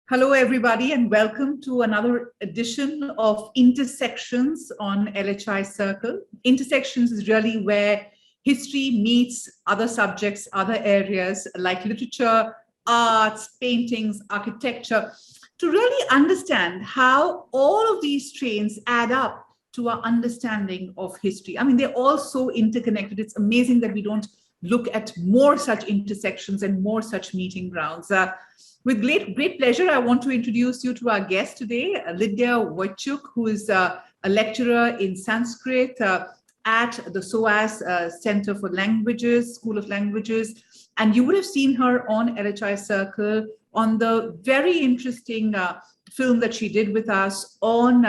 Hello, everybody, and welcome to another edition of Intersections on LHI Circle. Intersections is really where history meets other subjects, other areas like literature, arts, paintings, architecture, to really understand how all of these strains add up to our understanding of history. I mean, they're all so interconnected. It's amazing that we don't look at more such intersections and more such meeting grounds. With great pleasure, I want to introduce you to our guest today, Lydia Wojciuk, who is a lecturer in Sanskrit at the SOAS Center for Languages, School of Languages. And you would have seen her on LHI Circle on the very interesting film that she did with us on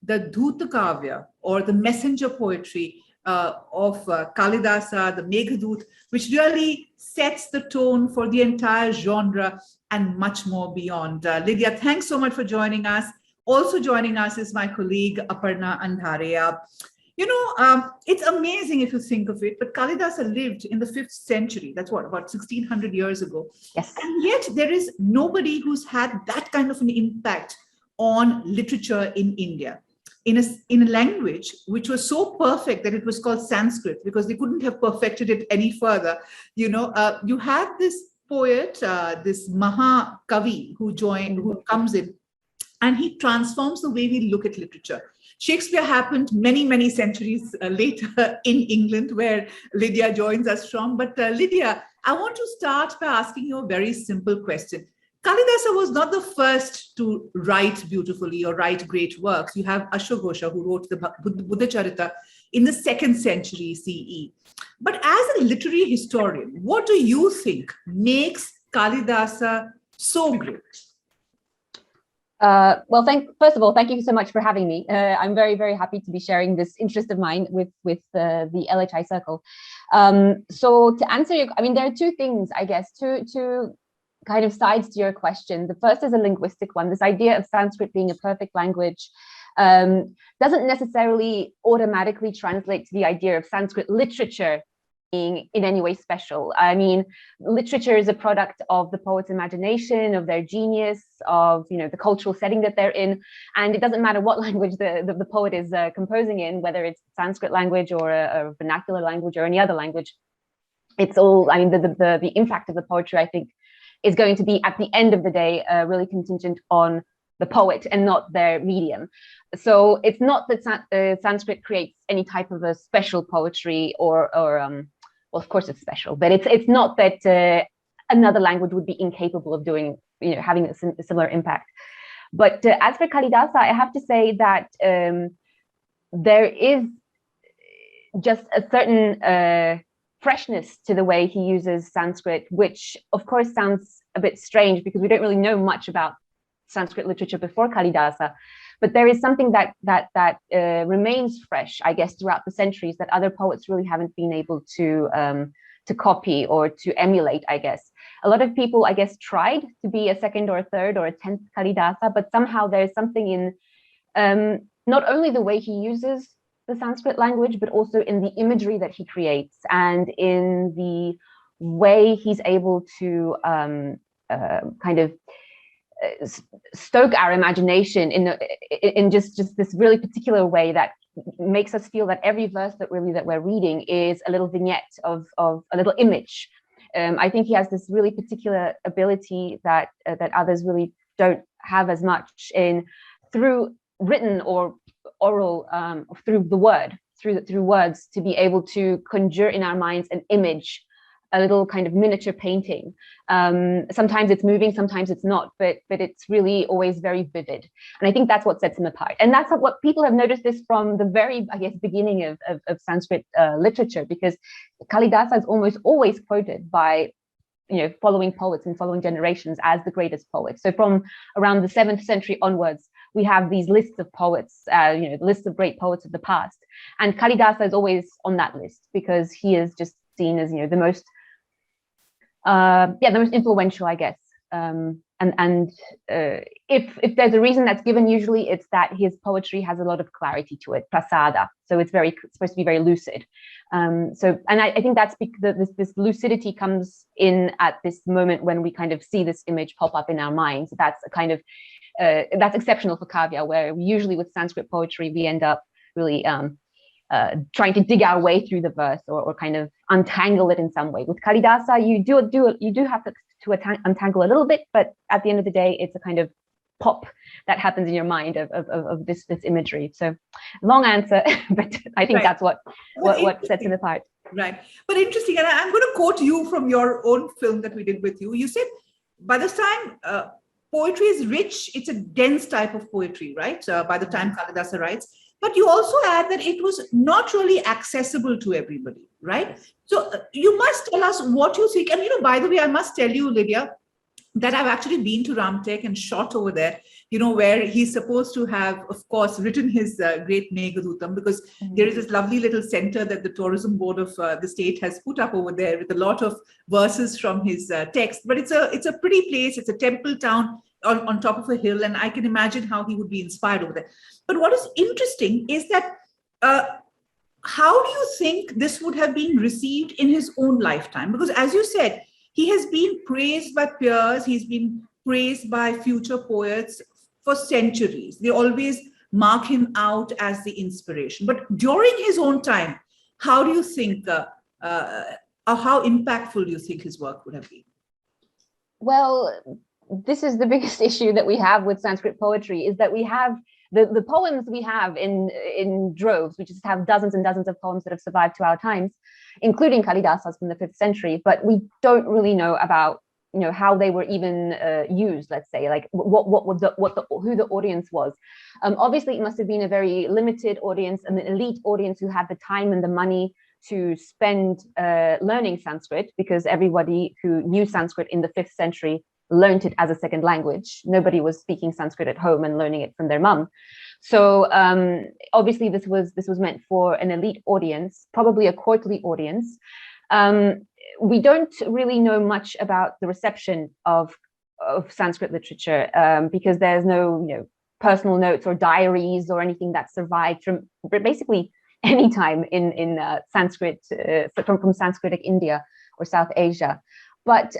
the Dhuta Kavya, or the messenger poetry of Kalidasa, the Meghaduta, which really sets the tone for the entire genre and much more beyond. Lydia, thanks so much for joining us. Also joining us is my colleague, Aparna Andhare. It's amazing if you think of it, but Kalidasa lived in the 5th century. That's what, about 1600 years ago. Yes. And yet there is nobody who's had that kind of an impact on literature in India. In a language which was so perfect that it was called Sanskrit, because they couldn't have perfected it any further. You have this poet, this Mahakavi, who comes in, and he transforms the way we look at literature. Shakespeare happened many centuries later in England, where Lydia joins us from. But Lydia, I want to start by asking you a very simple question. Kalidasa was not the first to write beautifully or write great works. You have Ashwagosha, who wrote the Buddha Charita in the 2nd century CE. But as a literary historian, what do you think makes Kalidasa so great? First of all, thank you so much for having me. I'm very happy to be sharing this interest of mine with the LHI Circle. So to answer your, there are two things, I guess, two kind of sides to your question. The first is a linguistic one. This idea of Sanskrit being a perfect language doesn't necessarily automatically translate to the idea of Sanskrit literature being in any way special. I mean, literature is a product of the poet's imagination, of their genius, of the cultural setting that they're in, and it doesn't matter what language the poet is composing in, whether it's Sanskrit language or a vernacular language or any other language. It's all, the impact of the poetry, I think, is going to be, at the end of the day, really contingent on the poet and not their medium. So it's not that Sanskrit creates any type of a special poetry or well, of course it's special, but it's not that another language would be incapable of doing, having a similar impact. But as for Kalidasa, I have to say that there is just a certain freshness to the way he uses Sanskrit, which of course sounds a bit strange because we don't really know much about Sanskrit literature before Kalidasa, but there is something that remains fresh, I guess, throughout the centuries that other poets really haven't been able to copy or to emulate, I guess. A lot of people, I guess, tried to be a 2nd or a 3rd or a 10th Kalidasa, but somehow there's something in not only the way he uses the Sanskrit language, but also in the imagery that he creates and in the way he's able to kind of stoke our imagination in just this really particular way that makes us feel that every verse that we're reading is a little vignette of a little image. I think he has this really particular ability that others really don't have as much through written or oral, through the word, through words, to be able to conjure in our minds an image, a little kind of miniature painting. Sometimes it's moving, sometimes it's not, but it's really always very vivid. And I think that's what sets him apart. And that's what people have noticed this from the very, I guess, beginning of Sanskrit literature, because Kalidasa is almost always quoted by following poets and following generations as the greatest poet. So from around the 7th century onwards, we have these lists of poets, lists of great poets of the past. And Kalidasa is always on that list because he is just seen as, the most influential, I guess, if there's a reason that's given, usually it's that his poetry has a lot of clarity to it, prasada. So it's supposed to be very lucid. And I think that's because this lucidity comes in at this moment when we kind of see this image pop up in our minds. That's a kind of that's exceptional for Kavya, where usually with Sanskrit poetry we end up really trying to dig our way through the verse or kind of untangle it in some way. With Kalidasa, you do have to untangle a little bit, but at the end of the day, it's a kind of pop that happens in your mind of this imagery. So long answer, but I think that's what sets it apart. Right. But interesting, and I'm going to quote you from your own film that we did with you. You said, by the time poetry is rich, it's a dense type of poetry, right? By the time Kalidasa writes. But you also add that it was not really accessible to everybody, right? So you must tell us what you think. And, by the way, I must tell you, Lydia, that I've actually been to Ramtek and shot over there, where he's supposed to have, of course, written his great Meghaduta, because there is this lovely little center that the tourism board of the state has put up over there with a lot of verses from his text. But it's a pretty place. It's a temple town on top of a hill, and I can imagine how he would be inspired over there. But what is interesting is that how do you think this would have been received in his own lifetime? Because as you said, he has been praised by peers, he's been praised by future poets for centuries. They always mark him out as the inspiration. But during his own time, how do you think, or how impactful do you think his work would have been? Well, this is the biggest issue that we have with Sanskrit poetry, is that we have the poems we have in droves. We just have dozens and dozens of poems that have survived to our times, including Kalidasa's from the 5th century, but we don't really know about how they were even used. Let's say, like who the audience was. Obviously, it must have been a very limited audience, an elite audience who had the time and the money to spend learning Sanskrit, because everybody who knew Sanskrit in the 5th century learned it as a second language. Nobody was speaking Sanskrit at home and learning it from their mum. So obviously this was meant for an elite audience, probably a courtly audience. We don't really know much about the reception of Sanskrit literature because there's no personal notes or diaries or anything that survived from basically any time in Sanskrit from Sanskritic India or South Asia. But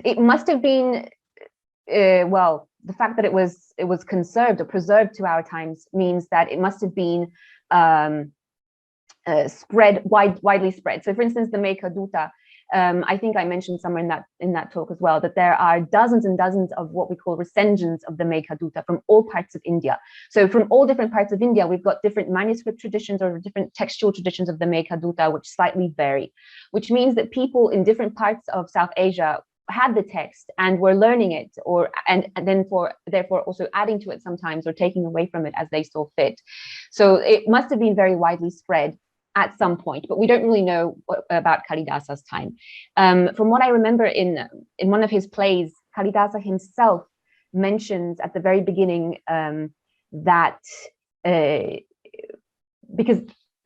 it must have been the fact that it was conserved or preserved to our times means that it must have been widely spread. So, for instance, the Meghaduta, I think I mentioned somewhere in that talk as well, that there are dozens and dozens of what we call recensions of the Meghaduta from all parts of India. So from all different parts of India, we've got different manuscript traditions or different textual traditions of the Meghaduta, which slightly vary, which means that people in different parts of South Asia had the text and were learning it, and then therefore also adding to it sometimes or taking away from it as they saw fit. So it must have been very widely spread at some point, but we don't really know about Kalidasa's time. From what I remember in one of his plays, Kalidasa himself mentions at the very beginning that because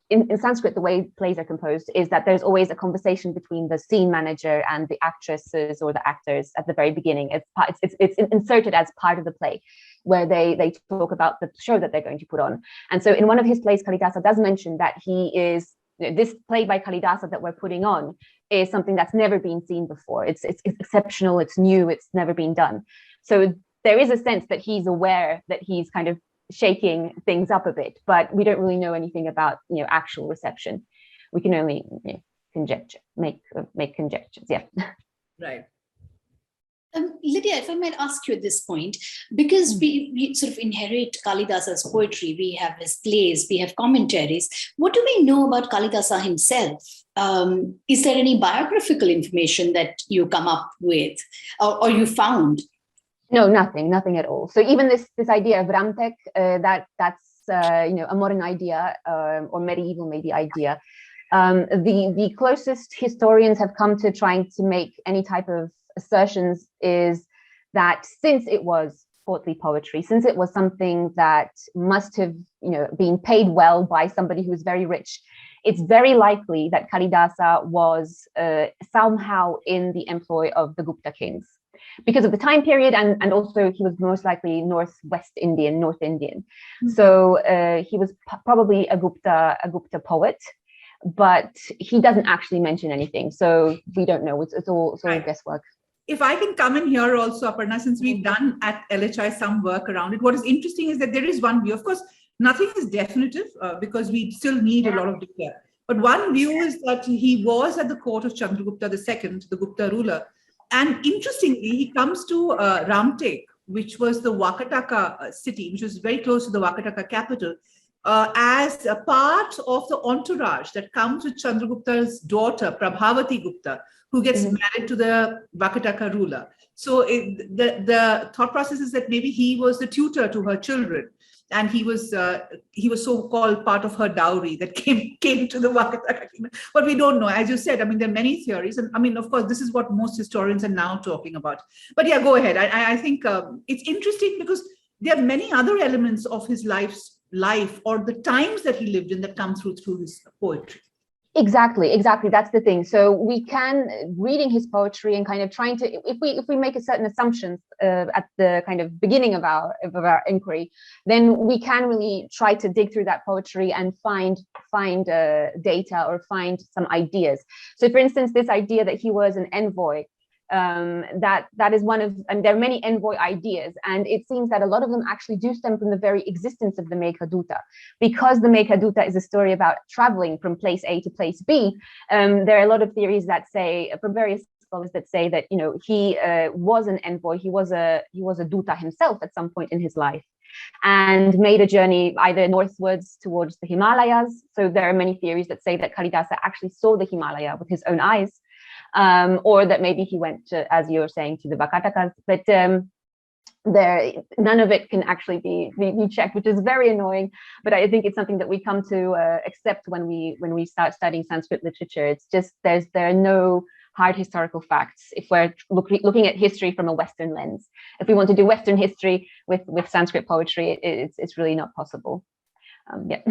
in Sanskrit, the way plays are composed is that there's always a conversation between the scene manager and the actresses or the actors at the very beginning. It's inserted as part of the play, where they talk about the show that they're going to put on. And so in one of his plays, Kalidasa does mention that this play by Kalidasa that we're putting on is something that's never been seen before. It's exceptional, it's new, it's never been done. So there is a sense that he's aware that he's kind of shaking things up a bit, but we don't really know anything about actual reception. We can only conjecture, make conjectures. Yeah. Right. Lydia, if I might ask you at this point, because we sort of inherit Kalidasa's poetry, we have his plays, we have commentaries. What do we know about Kalidasa himself? Is there any biographical information that you come up with or you found? No, nothing at all. So even this idea of Ramtek, that's a modern idea or medieval maybe idea. The closest historians have come to trying to make any type of assertions is that since it was courtly poetry, since it was something that must have been paid well by somebody who was very rich, it's very likely that Kalidasa was somehow in the employ of the Gupta kings because of the time period, and also he was most likely North Indian. Mm-hmm. So he was probably a Gupta poet, but he doesn't actually mention anything. So we don't know. It's all guesswork. If I can come in here also, Aparna, since we've done at LHI some work around it, what is interesting is that there is one view. Of course, nothing is definitive because we still need a lot of data. But one view is that he was at the court of Chandragupta II, the Gupta ruler. And interestingly, he comes to Ramtek, which was the Wakataka city, which was very close to the Wakataka capital, as a part of the entourage that comes with Chandragupta's daughter, Prabhavati Gupta, who gets married to the Vakataka ruler. So the thought process is that maybe he was the tutor to her children, and he was so-called part of her dowry that came to the Vakataka kingdom. But we don't know. As you said, I mean, there are many theories. And I mean, of course, this is what most historians are now talking about. But yeah, go ahead. I think it's interesting because there are many other elements of his life or the times that he lived in that come through his poetry. Exactly. That's the thing. So we can, reading his poetry and kind of trying to, if we make a certain assumptions at the kind of beginning of our inquiry, then we can really try to dig through that poetry and find data or find some ideas. So for instance, this idea that he was an envoy, that is one of, and there are many envoy ideas, and it seems that a lot of them actually do stem from the very existence of the Meghaduta. Because the Meghaduta is a story about traveling from place A to place B, there are a lot of theories that say, from various scholars, that say that, you know, he was an envoy, he was a Duta himself at some point in his life, and made a journey either northwards towards the Himalayas. So there are many theories that say that Kalidasa actually saw the Himalaya with his own eyes, or that maybe he went to, as you're saying, to the Vakatakas, but none of it can actually be checked, which is very annoying. But I think it's something that we come to accept when we start studying Sanskrit literature. It's just there are no hard historical facts if we're looking at history from a Western lens. If we want to do Western history with Sanskrit poetry, it's really not possible. Yeah.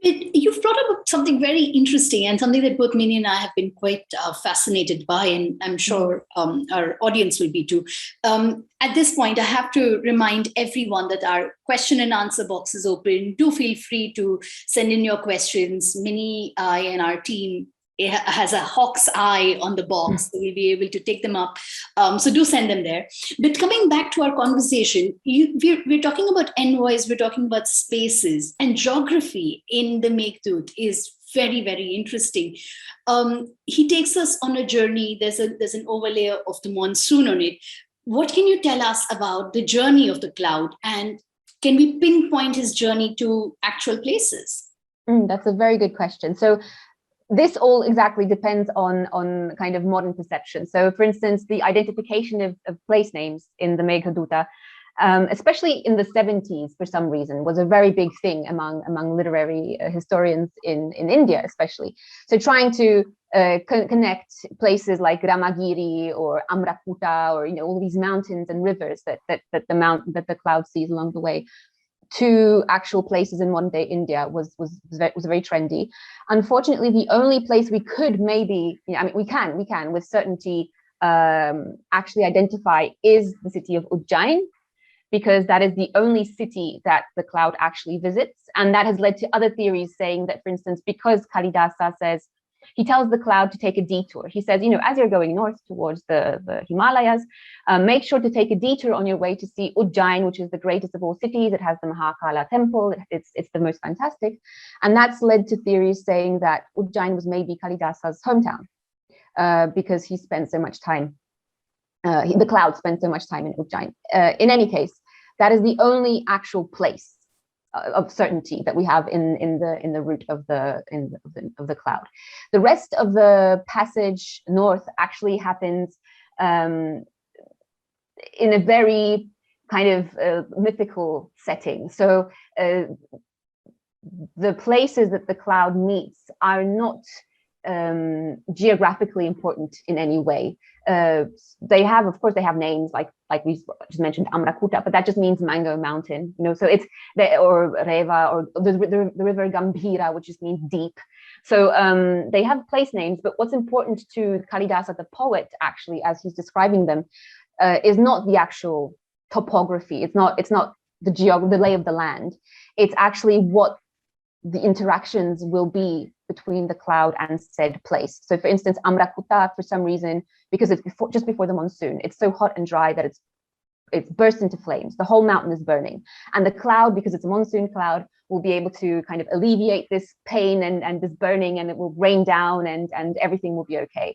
You've brought up something very interesting and something that both Minnie and I have been quite fascinated by, and I'm sure our audience will be too. At this point, I have to remind everyone that our question and answer box is open. Do feel free to send in your questions. Minnie, I, and our team has a hawk's eye on the box, so we'll be able to take them up. So do send them there. But coming back to our conversation, we're talking about envoys, we're talking about spaces, and geography in the Meghdut is very, very interesting. He takes us on a journey. There's an overlay of the monsoon on it. What can you tell us about the journey of the cloud, and can we pinpoint his journey to actual places? That's a very good question. So this all exactly depends on kind of modern perception. So for instance, the identification of place names in the Meghaduta, especially in the 70s for some reason, was a very big thing among literary historians in India, especially. So trying to connect places like Ramagiri or Amrakuta, or, you know, all these mountains and rivers that the cloud sees along the way, to actual places in modern day India was very trendy. Unfortunately, the only place we could maybe, I mean, we can with certainty actually identify is the city of Ujjain, because that is the only city that the cloud actually visits. And that has led to other theories saying that, for instance, because Kalidasa says, he tells the cloud to take a detour. He says, you know, as you're going north towards the Himalayas, make sure to take a detour on your way to see Ujjain, which is the greatest of all cities. It has the Mahakala temple. It's the most fantastic. And that's led to theories saying that Ujjain was maybe Kalidasa's hometown, because he spent so much time, the cloud spent so much time in Ujjain. In any case, that is the only actual place of certainty that we have in the route of the cloud. The rest of the passage north actually happens in a very kind of mythical setting. So the places that the cloud meets are not geographically important in any way. They have, of course, they have names like we just mentioned, Amrakuta, but that just means mango mountain, you know. So it's or Reva, or the river Gambhira, which just means deep. So they have place names, but what's important to Kalidasa, the poet, actually, as he's describing them, is not the actual topography. It's not the lay of the land. It's actually what the interactions will be between the cloud and said place. So for instance, Amrakuta, for some reason, because it's just before the monsoon, it's so hot and dry that it's burst into flames. The whole mountain is burning. And the cloud, because it's a monsoon cloud, will be able to kind of alleviate this pain and this burning, and it will rain down and everything will be okay.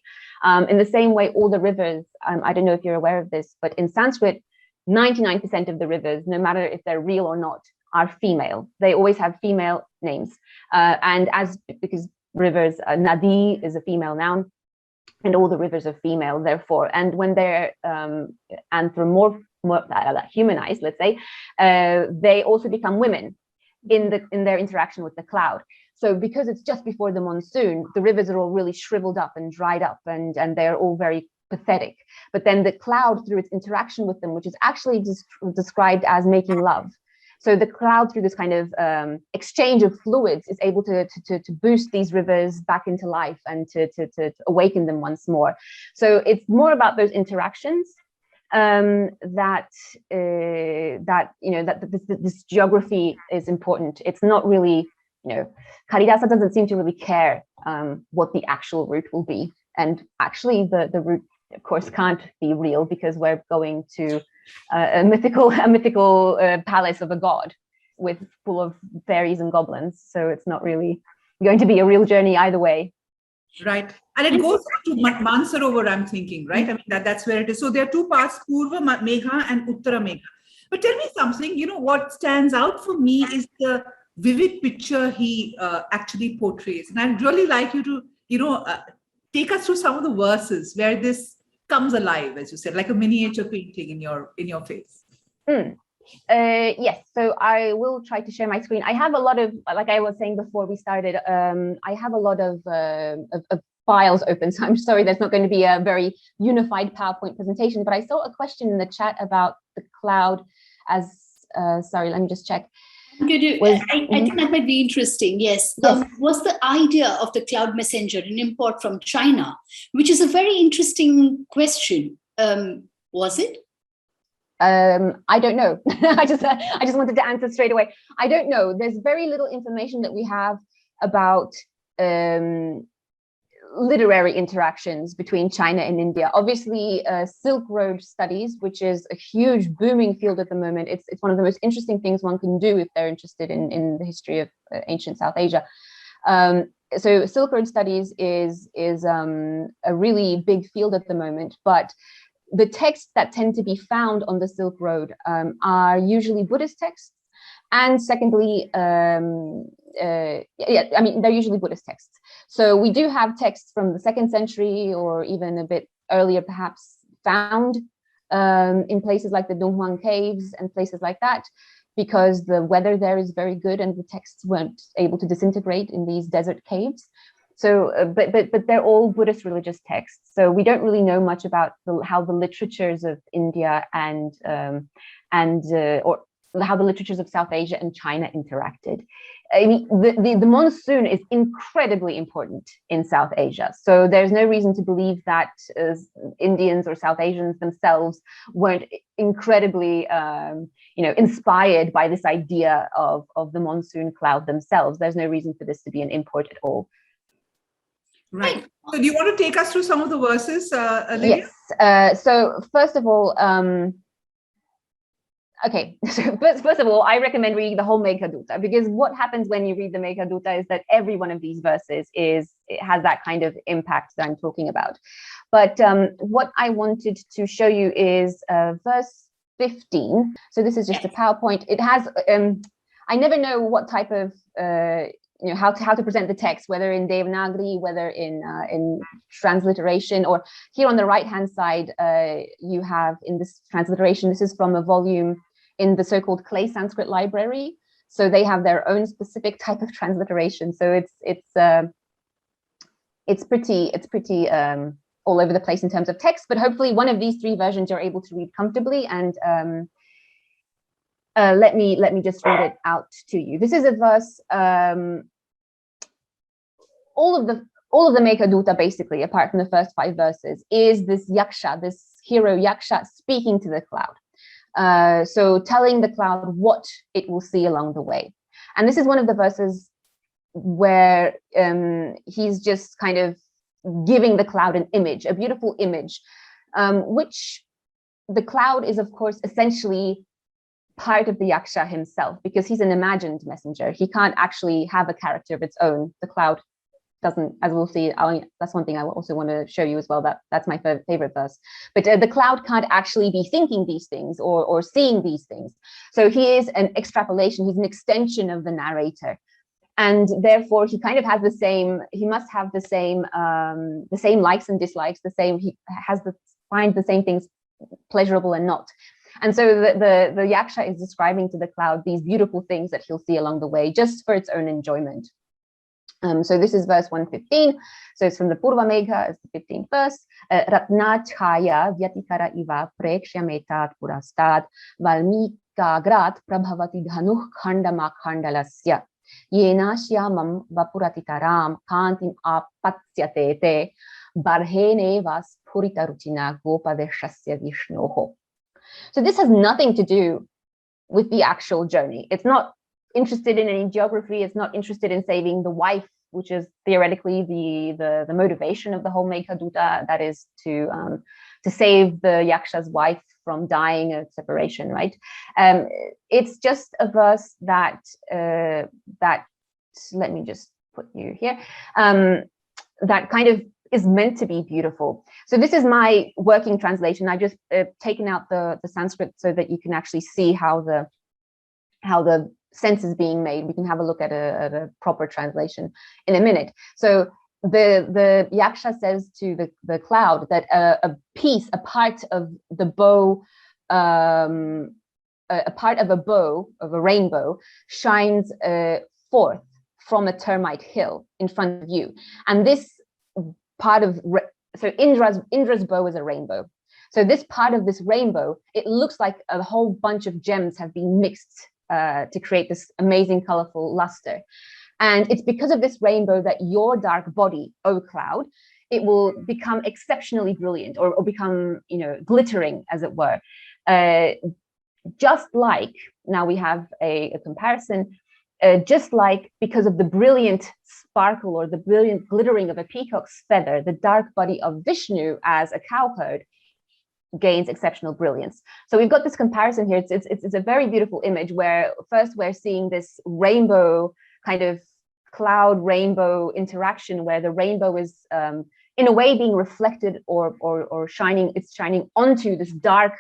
In the same way, all the rivers, I don't know if you're aware of this, but in Sanskrit, 99% of the rivers, no matter if they're real or not, are female. They always have female names. Because rivers, Nadi is a female noun, and all the rivers are female, therefore. And when they're humanized, let's say, they also become women in their interaction with the cloud. So because it's just before the monsoon, the rivers are all really shriveled up and dried up, and they're all very pathetic. But then the cloud, through its interaction with them, which is actually described as making love. So the cloud, through this kind of exchange of fluids, is able to boost these rivers back into life and to awaken them once more. So it's more about those interactions that this geography is important. It's not really, Kalidasa doesn't seem to really care what the actual route will be. And actually the route, of course, can't be real, because we're going to a mythical palace of a god full of fairies and goblins. So it's not really going to be a real journey either way. Right. And it goes to Mansarovar, I'm thinking, right? I mean, that's where it is. So there are two parts, Purva Megha and Uttara Megha. But tell me something, what stands out for me is the vivid picture he actually portrays. And I'd really like you to, take us through some of the verses where this comes alive, as you said, like a miniature painting in your face. Yes, so I will try to share my screen. I have a lot of, like I was saying before we started, I have a lot of files open, so I'm sorry there's not going to be a very unified PowerPoint presentation, but I saw a question in the chat about the cloud as, sorry, let me just check. I think that might be interesting. Yes. Was the idea of the cloud messenger an import from China, which is a very interesting question. Was it? I don't know. I just wanted to answer straight away. I don't know. There's very little information that we have about literary interactions between China and India. Obviously, Silk Road studies, which is a huge booming field at the moment. It's one of the most interesting things one can do if they're interested in the history of ancient South Asia. So Silk Road studies is a really big field at the moment, but the texts that tend to be found on the Silk Road are usually Buddhist texts. And secondly, they're usually Buddhist texts. So we do have texts from the 2nd century or even a bit earlier, perhaps, found in places like the Dunhuang caves and places like that, because the weather there is very good and the texts weren't able to disintegrate in these desert caves. So, but they're all Buddhist religious texts. So we don't really know much about how the literatures of India or how the literatures of South Asia and China interacted. I mean, the monsoon is incredibly important in South Asia. So there's no reason to believe that Indians or South Asians themselves weren't incredibly, inspired by this idea of the monsoon cloud themselves. There's no reason for this to be an import at all. Right. So do you want to take us through some of the verses, Lydia? Yes. So first of all, okay, so first of all, I recommend reading the whole Meghaduta, because what happens when you read the Meghaduta is that every one of these verses has that kind of impact that I'm talking about. But what I wanted to show you is verse 15. So this is just a PowerPoint. It has, I never know what type of, how to present the text, whether in Devanagari, whether in transliteration, or here on the right-hand side, you have in this transliteration, this is from a volume in the so-called Clay Sanskrit Library. So they have their own specific type of transliteration. So it's pretty all over the place in terms of text, but hopefully one of these three versions you're able to read comfortably. And let me just read it out to you. This is a verse. all of the Meghaduta, basically, apart from the first 5 verses, is this yaksha, this hero yaksha, speaking to the cloud. So telling the cloud what it will see along the way. And this is one of the verses where he's just kind of giving the cloud an image, a beautiful image, which the cloud is, of course, essentially part of the yaksha himself, because he's an imagined messenger. He can't actually have a character of its own. The cloud doesn't, as we'll see. That's one thing I also want to show you as well. That's my favorite verse. But the cloud can't actually be thinking these things or seeing these things. So he is an extrapolation. He's an extension of the narrator, and therefore he kind of has the same. He must have the same likes and dislikes. He finds the same things pleasurable and not. And so the yaksha is describing to the cloud these beautiful things that he'll see along the way, just for its own enjoyment. So this is verse 115. So it's from the Purva Megha, it's the 15th verse. Ratna chaya vyatikara iva prekshymetat purastad valmikagrat prabhavati dhanuh khandama khandalasya yena shyamam vapuratitaram kantim apatyate te barhene vas purita ruchina gopadeshasya vishnoho. So this has nothing to do with the actual journey. It's not interested in any geography. It's not interested in saving the wife, which is theoretically the motivation of the whole Meghaduta. That is to save the yaksha's wife from dying of separation, right? It's just a verse that let me just put you here, that kind of is meant to be beautiful. So this is my working translation. I just taken out the Sanskrit so that you can actually see how the sense is being made. We can have a look at a proper translation in a minute. So the yaksha says to the cloud that a part of the bow, a part of a bow of a rainbow shines forth from a termite hill in front of you, and this part of, so Indra's bow is a rainbow. So this part of this rainbow, it looks like a whole bunch of gems have been mixed to create this amazing, colorful luster. And it's because of this rainbow that your dark body, O cloud, it will become exceptionally brilliant, or become, glittering, as it were. Just like, now we have a comparison, just like because of the brilliant sparkle or the brilliant glittering of a peacock's feather, the dark body of Vishnu as a cowherd gains exceptional brilliance. So we've got this comparison here. It's a very beautiful image where first we're seeing this rainbow kind of cloud rainbow interaction, where the rainbow is in a way being reflected or shining. It's shining onto this dark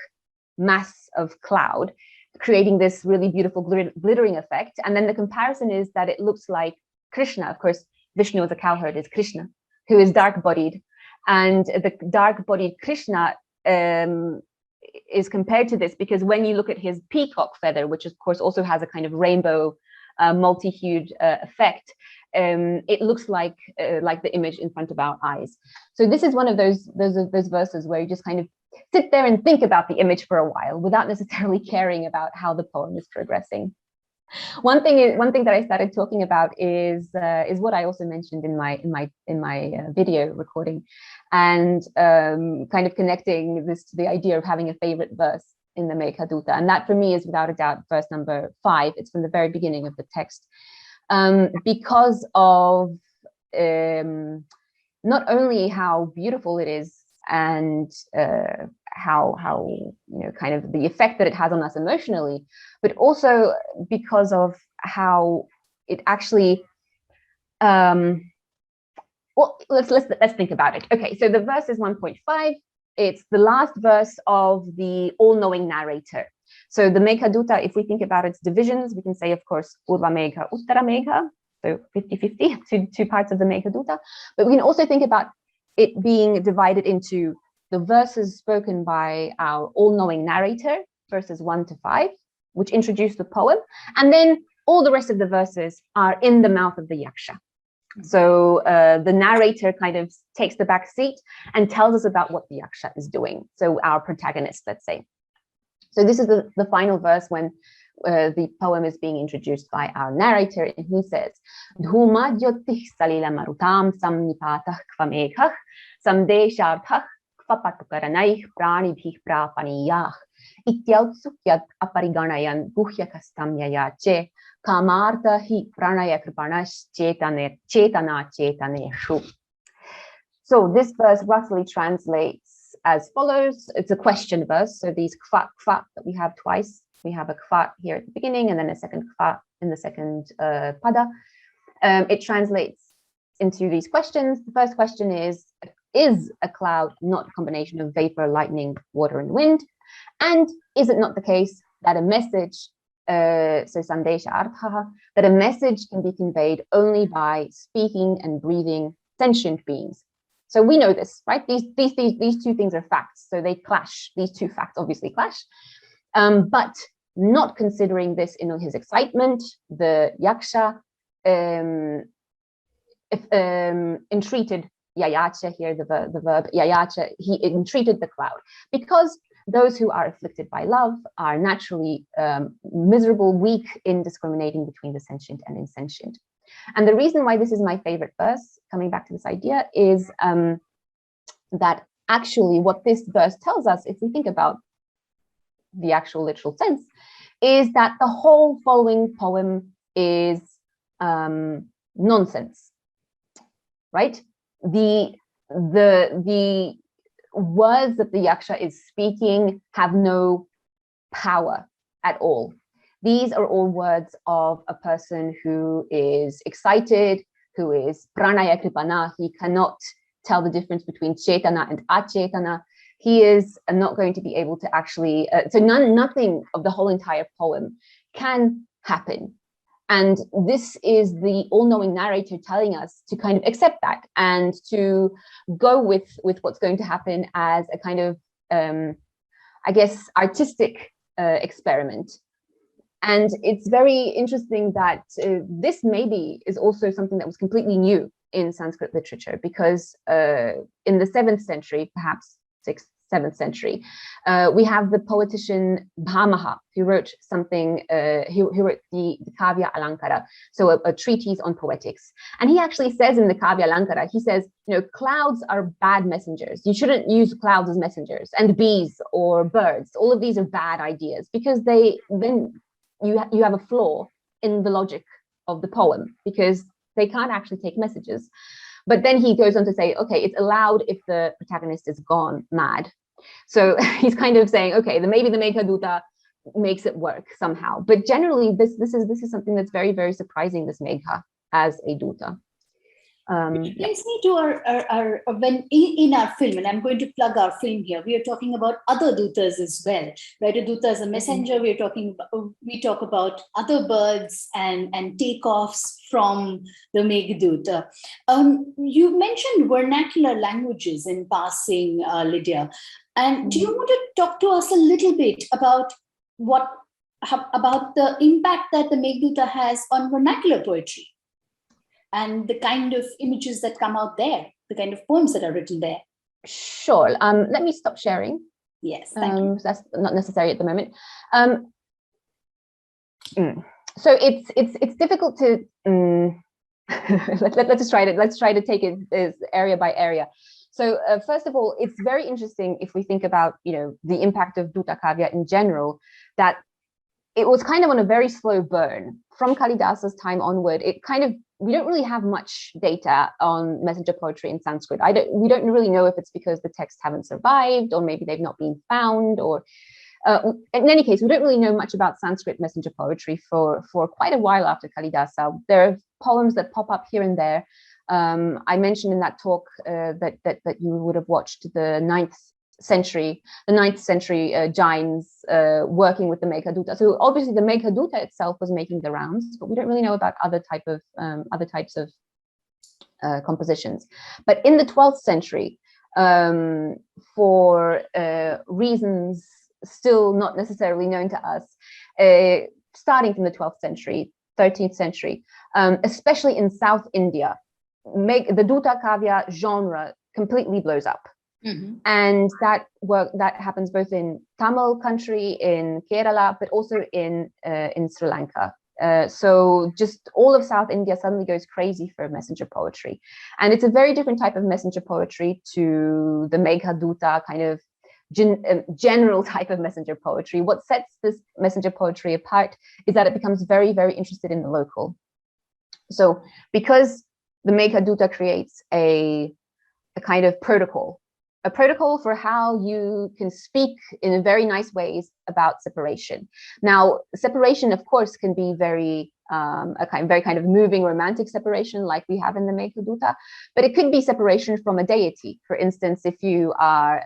mass of cloud, creating this really beautiful glittering effect. And then the comparison is that it looks like Krishna. Of course, Vishnu as a cowherd is Krishna, who is dark-bodied. And the dark-bodied Krishna is compared to this because when you look at his peacock feather, which of course also has a kind of rainbow multi-hued effect, it looks like the image in front of our eyes. So this is one of those verses where you just kind of sit there and think about the image for a while without necessarily caring about how the poem is progressing. One thing that I started talking about is what I also mentioned in my video recording, and kind of connecting this to the idea of having a favorite verse in the Meghaduta, and that for me is without a doubt verse number 5. It's from the very beginning of the text, because of not only how beautiful it is and how kind of the effect that it has on us emotionally, but also because of how it actually well, let's think about it. Okay, so the verse is 1.5. It's the last verse of the all-knowing narrator. So the Meghaduta, if we think about its divisions, we can say, of course, Purva Megha, Uttara Megha, so 50-50, two parts of the Meghaduta. But we can also think about it being divided into the verses spoken by our all-knowing narrator, verses 1 to 5, which introduce the poem, and then all the rest of the verses are in the mouth of the yaksha. So the narrator kind of takes the back seat and tells us about what the yaksha is doing. So our protagonist, let's say. So this is the final verse when the poem is being introduced by our narrator, and he says, Dhuma jyotih salila marutam samnipatah kvameghah samdesharthah kvapatukaranaih pranibhih prapaniyah ityausukyat apariganayan guhyakastamyayache kamartha hi pranaya kripanash chetana chetaneshu. So this verse roughly translates as follows. It's a question verse. So these kva that we have twice. We have a kva here at the beginning and then a second kva in the second pada. It translates into these questions. The first question is a cloud not a combination of vapor, lightning, water, and wind? And is it not the case that a message, so sandesha artha, that a message can be conveyed only by speaking and breathing sentient beings? So we know this, right? These two things are facts. So they clash. These two facts obviously clash. But not considering this in his excitement, the yaksha entreated yayacha here, the verb yayacha, he entreated the cloud, because those who are afflicted by love are naturally miserable, weak in discriminating between the sentient and insentient. And the reason why this is my favorite verse, coming back to this idea, is that actually what this verse tells us, if we think about the actual literal sense, is that the whole following poem is nonsense, right? The words that the yaksha is speaking have no power at all. These are all words of a person who is excited, who is pranaya kripana. He cannot tell the difference between chetana and achetana. He is not going to be able to actually, so nothing of the whole entire poem can happen. And this is the all-knowing narrator telling us to kind of accept that and to go with what's going to happen as a kind of, I guess, artistic experiment. And it's very interesting that this maybe is also something that was completely new in Sanskrit literature, because in the 7th century, perhaps 6th, 7th century, we have the poetician Bhamaha, who wrote something, who wrote the Kavya Alankara, so a treatise on poetics. And he actually says in the Kavya Alankara, he says, you know, clouds are bad messengers. You shouldn't use clouds as messengers, and bees or birds. All of these are bad ideas, because then you have a flaw in the logic of the poem, because they can't actually take messages. But then he goes on to say, okay, it's allowed if the protagonist is gone mad. So he's kind of saying, okay, maybe the Meghaduta makes it work somehow. But generally, this is something that's very, very surprising, this Megha as a Duta. Which brings me to our when in our film, and I'm going to plug our film here, we are talking about other dutas as well, right? A duta is a messenger. We talk about other birds and takeoffs from the Meghaduta. You mentioned vernacular languages in passing, Lydia, and do you want to talk to us a little bit about about the impact that the Meghaduta has on vernacular poetry? And the kind of images that come out there, the kind of poems that are written there. Sure. Let me stop sharing. Yes, thank you. That's not necessary at the moment. So it's difficult to let's try to take it as area by area. So first of all, it's very interesting if we think about, you know, the impact of Duta Kavya in general, that it was kind of on a very slow burn from Kalidasa's time onward. We don't really have much data on messenger poetry in Sanskrit. We don't really know if it's because the texts haven't survived, or maybe they've not been found, or in any case, we don't really know much about Sanskrit messenger poetry for quite a while after Kalidasa. There are poems that pop up here and there. I mentioned in that talk that you would have watched the 9th century Jains working with the Meghaduta. So obviously the Meghaduta itself was making the rounds, but we don't really know about other types of compositions. But in the 12th century, for reasons still not necessarily known to us, starting from the 12th century, 13th century, especially in South India, the Duta Kavya genre completely blows up. And that happens both in Tamil country, in Kerala, but also in Sri Lanka. So just all of South India suddenly goes crazy for messenger poetry. And it's a very different type of messenger poetry to the Meghaduta kind of general type of messenger poetry. What sets this messenger poetry apart is that it becomes very, very interested in the local. So because the Meghaduta creates a kind of protocol, a protocol for how you can speak in very nice ways about separation. Now, separation, of course, can be very very kind of moving romantic separation like we have in the Meghaduta, but it could be separation from a deity. For instance, if you are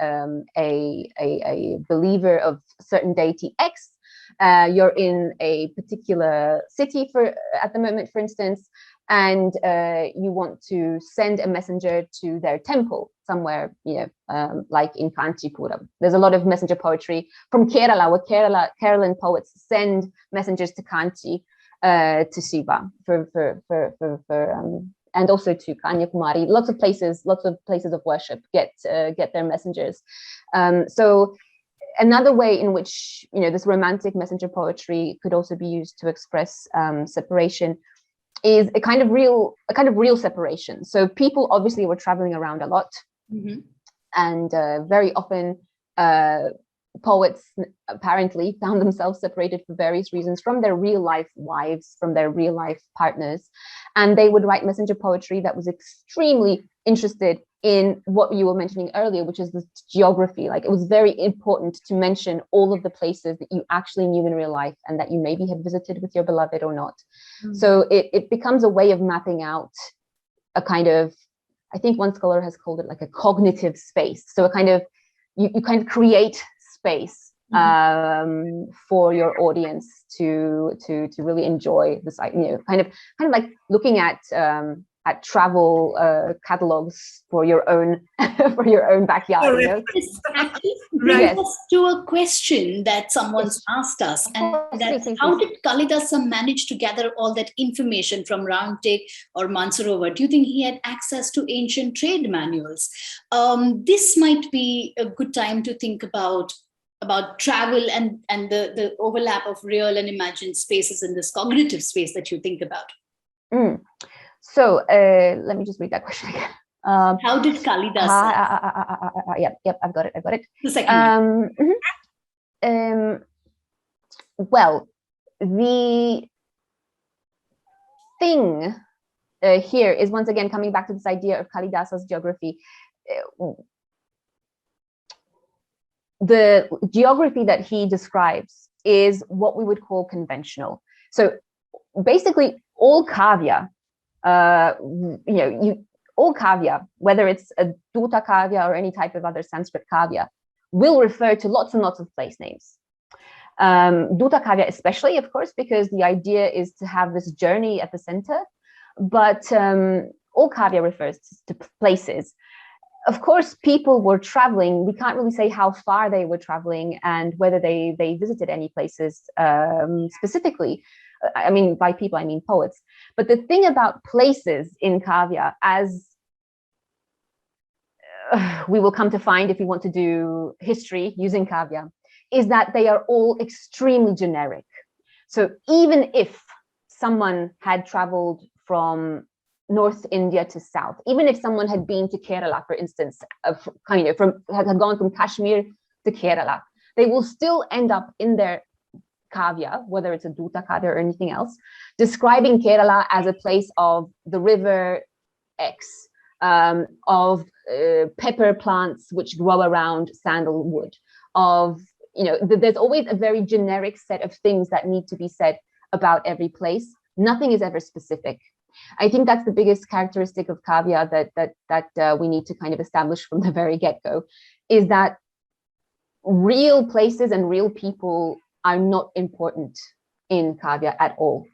a believer of certain deity X, you're in a particular city at the moment, for instance, and you want to send a messenger to their temple somewhere, like in Kanchipuram. There's a lot of messenger poetry from Kerala, where Kerala poets send messengers to Kanchi, to Shiva, and also to Kanyakumari. Lots of places of worship get their messengers. So another way in which this romantic messenger poetry could also be used to express separation is a kind of real separation. So people obviously were traveling around a lot, and very often poets apparently found themselves separated for various reasons from their real life wives, from their real life partners, and they would write messenger poetry that was extremely interested in what you were mentioning earlier, which is the geography. Like, it was very important to mention all of the places that you actually knew in real life and that you maybe had visited with your beloved or not. So it becomes a way of mapping out a kind of, I think one scholar has called it like a cognitive space. So a kind of, you kind of create space for your audience to really enjoy this, kind of like looking at travel catalogs for your own backyard. This actually brings us to a question that someone's asked us, and that's how did Kalidasa manage to gather all that information from Roundtake or Mansarovar? Do you think he had access to ancient trade manuals? This might be a good time to think about travel and the overlap of real and imagined spaces in this cognitive space that you think about. So let me just read that question again. How did Kalidasa? Yep, I've got it. The second one. Well, the thing here is, once again, coming back to this idea of Kalidasa's geography. The geography that he describes is what we would call conventional. So basically all kavya, all kavya, whether it's a Duta kavya or any type of other Sanskrit kavya, will refer to lots and lots of place names. Duta kavya especially, of course, because the idea is to have this journey at the center, but all kavya refers to places. Of course, people were traveling. We can't really say how far they were traveling and whether they visited any places specifically. I mean, by people, I mean poets. But the thing about places in kavya, as we will come to find if we want to do history using kavya, is that they are all extremely generic. So even if someone had traveled from North India to South, even if someone had been to Kerala, for instance, had gone from Kashmir to Kerala, they will still end up in their kavya, whether it's a Duta kavya or anything else, describing Kerala as a place of the river X, of pepper plants which grow around sandalwood, of, there's always a very generic set of things that need to be said about every place. Nothing is ever specific. I think that's the biggest characteristic of kavya that we need to kind of establish from the very get-go, is that real places and real people are not important in kavya at all,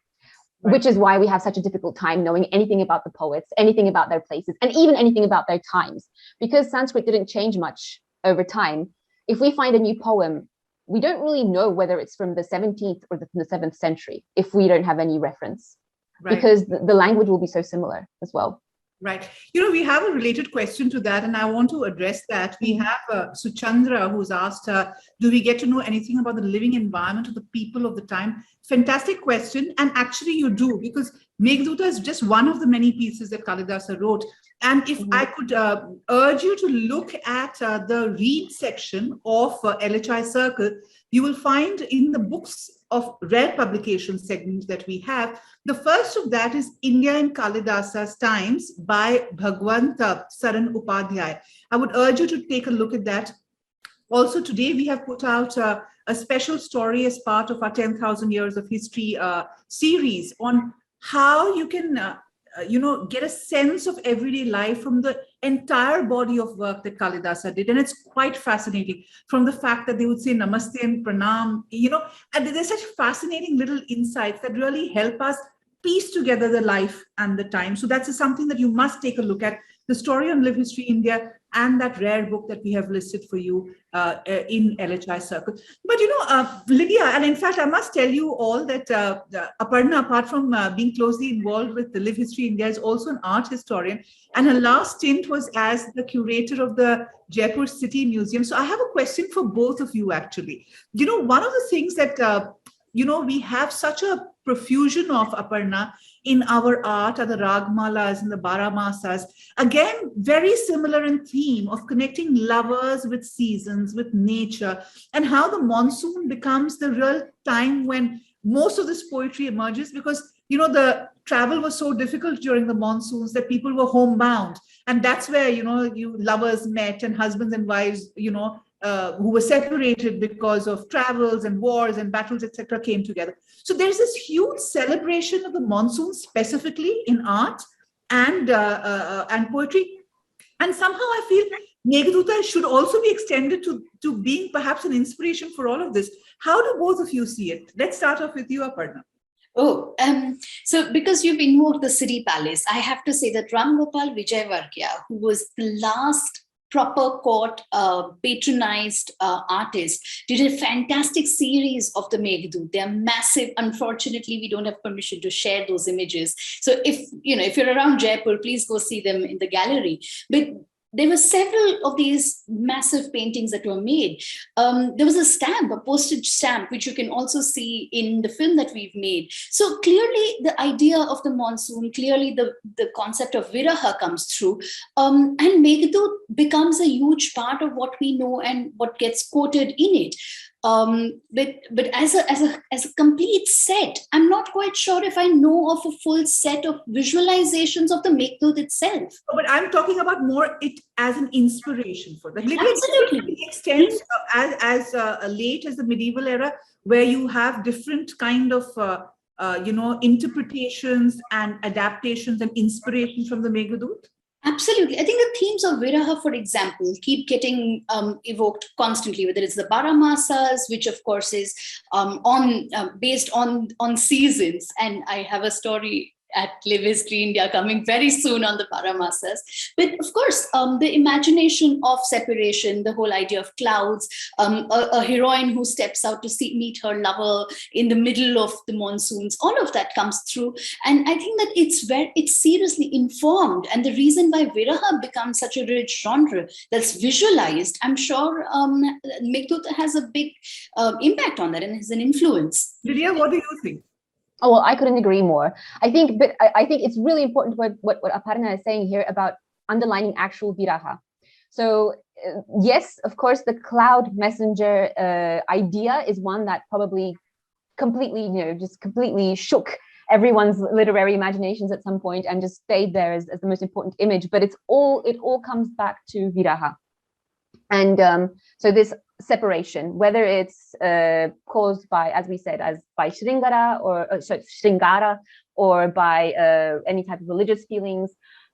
which is why we have such a difficult time knowing anything about the poets, anything about their places, and even anything about their times, because Sanskrit didn't change much over time. If we find a new poem, we don't really know whether it's from the 17th or the 7th century if we don't have any reference. Right. Because the language will be so similar as well. Right. We have a related question to that, and I want to address that. We have Suchandra, who's asked, do we get to know anything about the living environment of the people of the time? Fantastic question. And actually you do, because Meghaduta is just one of the many pieces that Kalidasa wrote. And if I could urge you to look at the read section of LHI Circle, you will find in the books of rare publication segments that we have, the first of that is India in Kalidasa's Times by Bhagwant Saran Upadhyay. I would urge you to take a look at that. Also, today we have put out a special story as part of our 10,000 Years of History series on how you can get a sense of everyday life from the entire body of work that Kalidasa did. And it's quite fascinating, from the fact that they would say namaste and pranam, and there's such fascinating little insights that really help us piece together the life and the time. So that's something that you must take a look at, the story on Live History India and that rare book that we have listed for you in LHI Circle. But Lydia, and in fact, I must tell you all that Aparna, apart from being closely involved with the Live History India, is also an art historian. And her last stint was as the curator of the Jaipur City Museum. So I have a question for both of you, actually. One of the things that, we have such a profusion of, Aparna, in our art are the Ragmalas and the Baramasas. Again, very similar in theme of connecting lovers with seasons, with nature, and how the monsoon becomes the real time when most of this poetry emerges, because, the travel was so difficult during the monsoons that people were homebound. And that's where, you lovers met, and husbands and wives, who were separated because of travels and wars and battles, etc., came together. So there's this huge celebration of the monsoon, specifically in art and poetry. And somehow I feel Meghaduta should also be extended to being perhaps an inspiration for all of this. How do both of you see it? Let's start off with you, Aparna. Oh, so because you've invoked the City Palace, I have to say that Ram Gopal Vijayvargiya, who was the last proper court patronized artist, did a fantastic series of the Meghadoot. They're massive. Unfortunately, we don't have permission to share those images. So if you're around Jaipur, please go see them in the gallery. But there were several of these massive paintings that were made. There was a postage stamp, which you can also see in the film that we've made. So clearly the idea of the monsoon, clearly the concept of Viraha comes through. And Meghadoot becomes a huge part of what we know and what gets quoted in it. But as a complete set, I'm not quite sure if I know of a full set of visualizations of the Meghadoot itself. But I'm talking about more it as an inspiration for them. Absolutely. It extends as late as the medieval era, where you have different kind of interpretations and adaptations and inspiration from the Meghadoot. Absolutely. I think the themes of Viraha, for example, keep getting evoked constantly, whether it's the Baramasas, which of course is based on seasons. And I have a story at Live History India coming very soon on the Baramasas. But of course, the imagination of separation, the whole idea of clouds, a heroine who steps out to meet her lover in the middle of the monsoons, all of that comes through. And I think that it's seriously informed. And the reason why Viraha becomes such a rich genre that's visualized, I'm sure Meghaduta has a big impact on that and has an influence. Lydia, what do you think? Oh, well, I couldn't agree more. I think it's really important what Aparna is saying here about underlining actual Viraha. So yes, of course, the cloud messenger idea is one that probably completely shook everyone's literary imaginations at some point and just stayed there as the most important image. But it all comes back to Viraha. And so this separation, whether it's caused by, as we said, by Shringara or by any type of religious feelings,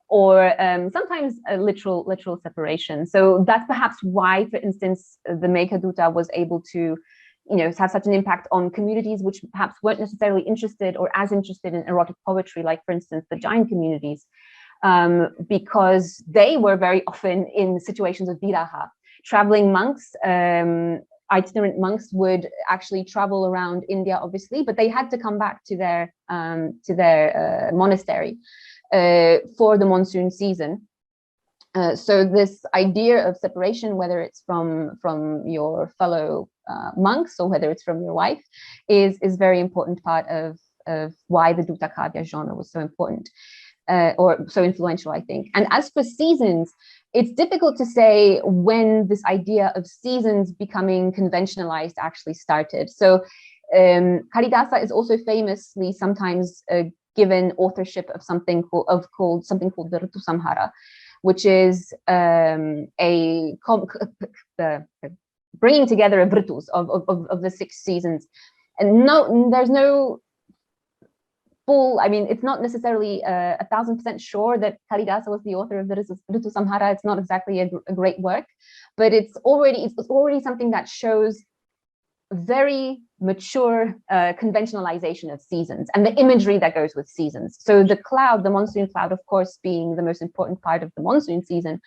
or sometimes a literal separation. So that's perhaps why, for instance, the Meghaduta was able to, have such an impact on communities which perhaps weren't necessarily interested or as interested in erotic poetry, like, for instance, the Jain communities, because they were very often in situations of viraha. Traveling monks, itinerant monks would actually travel around India, obviously, but they had to come back to their monastery. for the monsoon season. So this idea of separation, whether it's from your fellow monks or whether it's from your wife, is very important part of why the Duta Kavya genre was so important or so influential, I think. And as for seasons, it's difficult to say when this idea of seasons becoming conventionalized actually started. So Kalidasa is also famously sometimes given authorship of something called the Ritu Samhara, which is the bringing together of ritus of the 6 seasons. And there's no full, I mean, it's not necessarily 1,000% sure that Kalidasa was the author of the Ritu Samhara. It's not exactly a great work, but it's already something that shows very mature conventionalization of seasons and the imagery that goes with seasons. So the cloud, the monsoon cloud, of course, being the most important part of the monsoon season.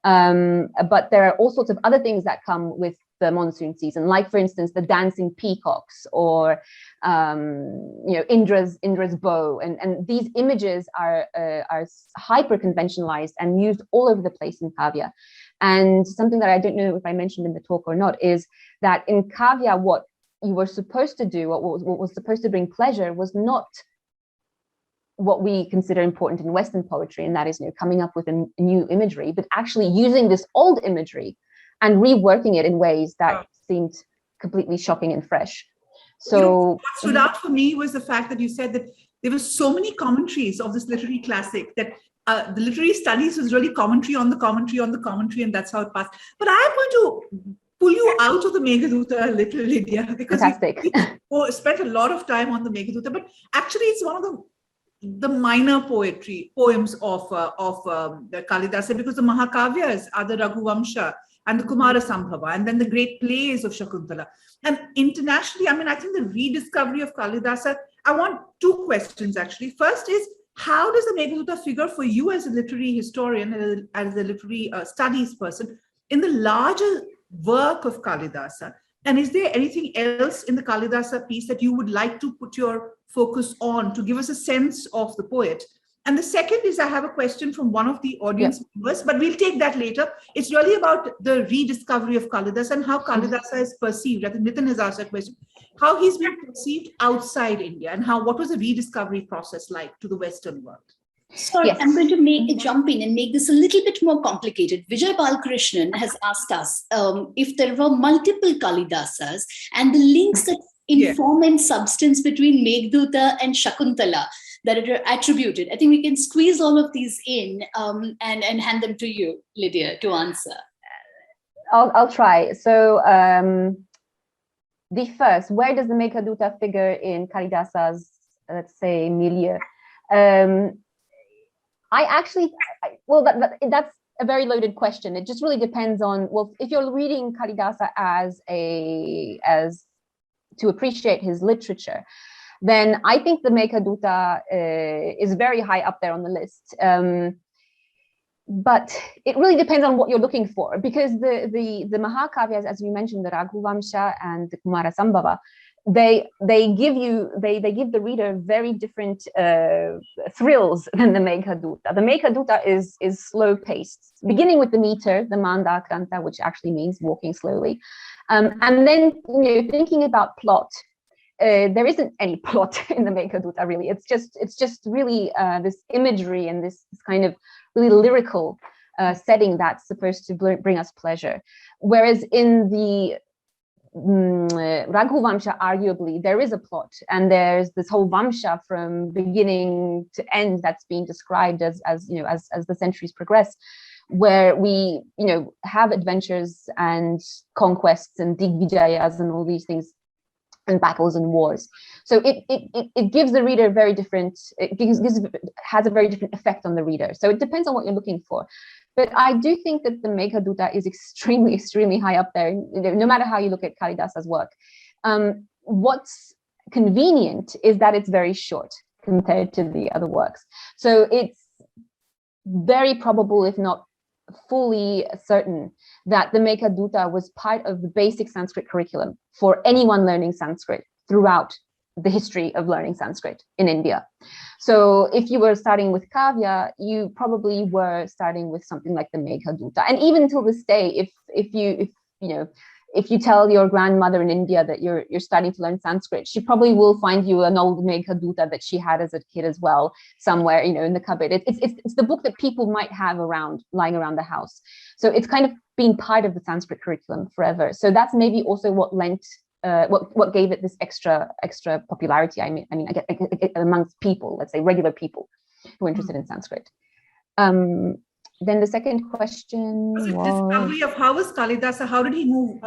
But there are all sorts of other things that come with the monsoon season, like, for instance, the dancing peacocks or Indra's bow, and these images are hyper conventionalized and used all over the place in Kavya. And something that I don't know if I mentioned in the talk or not is that in Kavya, what you were supposed to do, what was supposed to bring pleasure, was not what we consider important in Western poetry, and that is coming up with a new imagery, but actually using this old imagery and reworking it in ways that seemed completely shocking and fresh. So what stood out for me was the fact that you said that there were so many commentaries of this literary classic that the literary studies was really commentary on the commentary on the commentary, and that's how it passed. But I'm going to pull you out of the Meghaduta a little, Lydia, because we spent a lot of time on the Meghaduta, but actually it's one of the minor poems of the Kalidasa, because the Mahakavyas are the Raghuvamsha and the Kumara Sambhava, and then the great plays of Shakuntala. And internationally, I mean, I think the rediscovery of Kalidasa, I want 2 questions actually. First is, how does the Meghaduta figure for you as a literary historian, as a literary studies person, in the larger work of Kalidasa? And is there anything else in the Kalidasa piece that you would like to put your focus on to give us a sense of the poet? And the second is, I have a question from one of the audience members, but we'll take that later. It's really about the rediscovery of Kalidasa and how Kalidasa is perceived. I think Nitin has asked that question, how he's been perceived outside India, and what was the rediscovery process like to the Western world? Sorry, I'm going to jump in and make this a little bit more complicated. Vijay Balkrishnan has asked us if there were multiple Kalidasas and the links that inform and substance between Meghaduta and Shakuntala that are attributed. I think we can squeeze all of these in and hand them to you, Lydia, to answer. I'll try. So the first, where does the Meghaduta figure in Kalidasa's, let's say, milieu? That's a very loaded question. It just really depends on, well, if you're reading Kalidasa as to appreciate his literature, then I think the Meghaduta is very high up there on the list. But it really depends on what you're looking for, because the Mahakavyas, as you mentioned, the Raghuvamsha and the Kumara Sambhava, they give the reader very different thrills than the Meghaduta. The Meghaduta is slow paced, beginning with the meter, the Manda Kranta, which actually means walking slowly, and then thinking about plot. There isn't any plot in the Meghaduta, really. It's just really this imagery and this kind of really lyrical setting that's supposed to bring us pleasure. Whereas in the Raghuvamsha, arguably, there is a plot, and there's this whole Vamsha from beginning to end that's being described as the centuries progress, where we have adventures and conquests and Digvijayas and all these things, and battles and wars. So it gives the reader very different, has a very different effect on the reader. So it depends on what you're looking for. But I do think that the Meghaduta is extremely, extremely high up there, no matter how you look at Kalidasa's work. What's convenient is that it's very short compared to the other works. So it's very probable, if not fully certain, that the Meghaduta was part of the basic Sanskrit curriculum for anyone learning Sanskrit throughout the history of learning Sanskrit in India. So if you were starting with Kavya, you probably were starting with something like the Meghaduta. And even till this day, if you tell your grandmother in India that you're starting to learn Sanskrit, she probably will find you an old Meghaduta that she had as a kid as well, somewhere, in the cupboard. It's the book that people might have lying around the house. So it's kind of been part of the Sanskrit curriculum forever. So that's maybe also what lent what gave it this extra popularity. I mean, amongst people, let's say regular people who are interested in Sanskrit. Then the second question was discovery of how was Kalidasa? How did he move?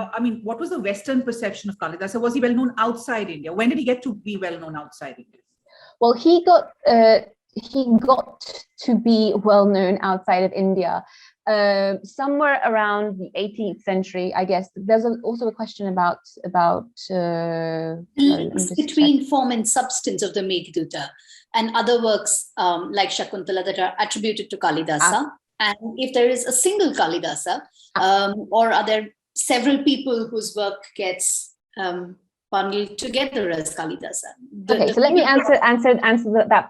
What was the Western perception of Kalidasa? Was he well known outside India? When did he get to be well known outside India? Well, he got to be well known outside of India somewhere around the 18th century, I guess. There's also a question about links between form and substance of the Meghaduta and other works like Shakuntala that are attributed to Kalidasa. And if there is a single Kalidasa, or are there several people whose work gets bundled together as Kalidasa? So let me answer that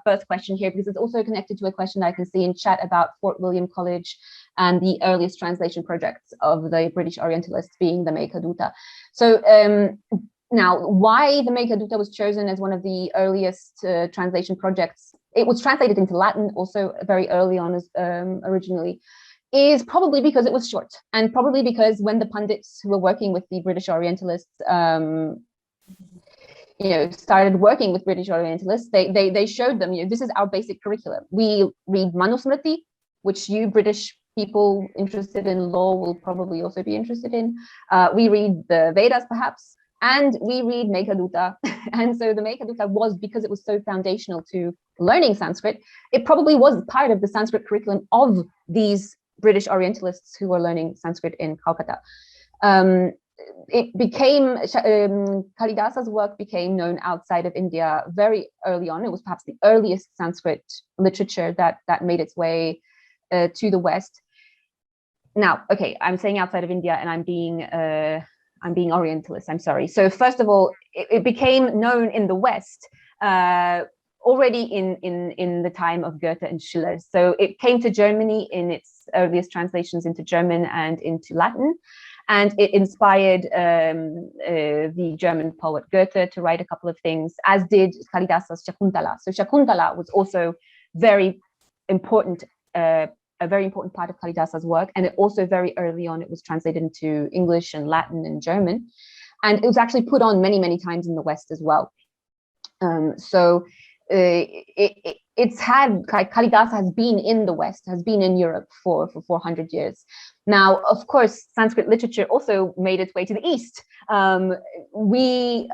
first question here, because it's also connected to a question I can see in chat about Fort William College and the earliest translation projects of the British Orientalists being the Meghaduta. So now, why the Meghaduta was chosen as one of the earliest translation projects? It was translated into Latin also very early on originally, is probably because it was short, and probably because when the pundits who were working with the British Orientalists started working with British Orientalists, they showed them, this is our basic curriculum. We read Manusmriti, which you British people interested in law will probably also be interested in. We read the Vedas perhaps, and we read Meghaduta. And so the Meghaduta was, because it was so foundational to learning Sanskrit, it probably was part of the Sanskrit curriculum of these British Orientalists who were learning Sanskrit in Calcutta. It became, Kalidasa's work became known outside of India very early on. It was perhaps the earliest Sanskrit literature that made its way to the West. Now, okay, I'm saying outside of India, and I'm being Orientalist, I'm sorry. So first of all, it became known in the West already in the time of Goethe and Schiller. So it came to Germany in its earliest translations into German and into Latin. And it inspired the German poet Goethe to write a couple of things, as did Kalidasa's Shakuntala. So Shakuntala was also very important, a very important part of Kalidasa's work. And it also very early on, it was translated into English and Latin and German. And it was actually put on many, many times in the West as well. Kalidasa has been in the West, has been in Europe for 400 years. Now, of course, Sanskrit literature also made its way to the East. A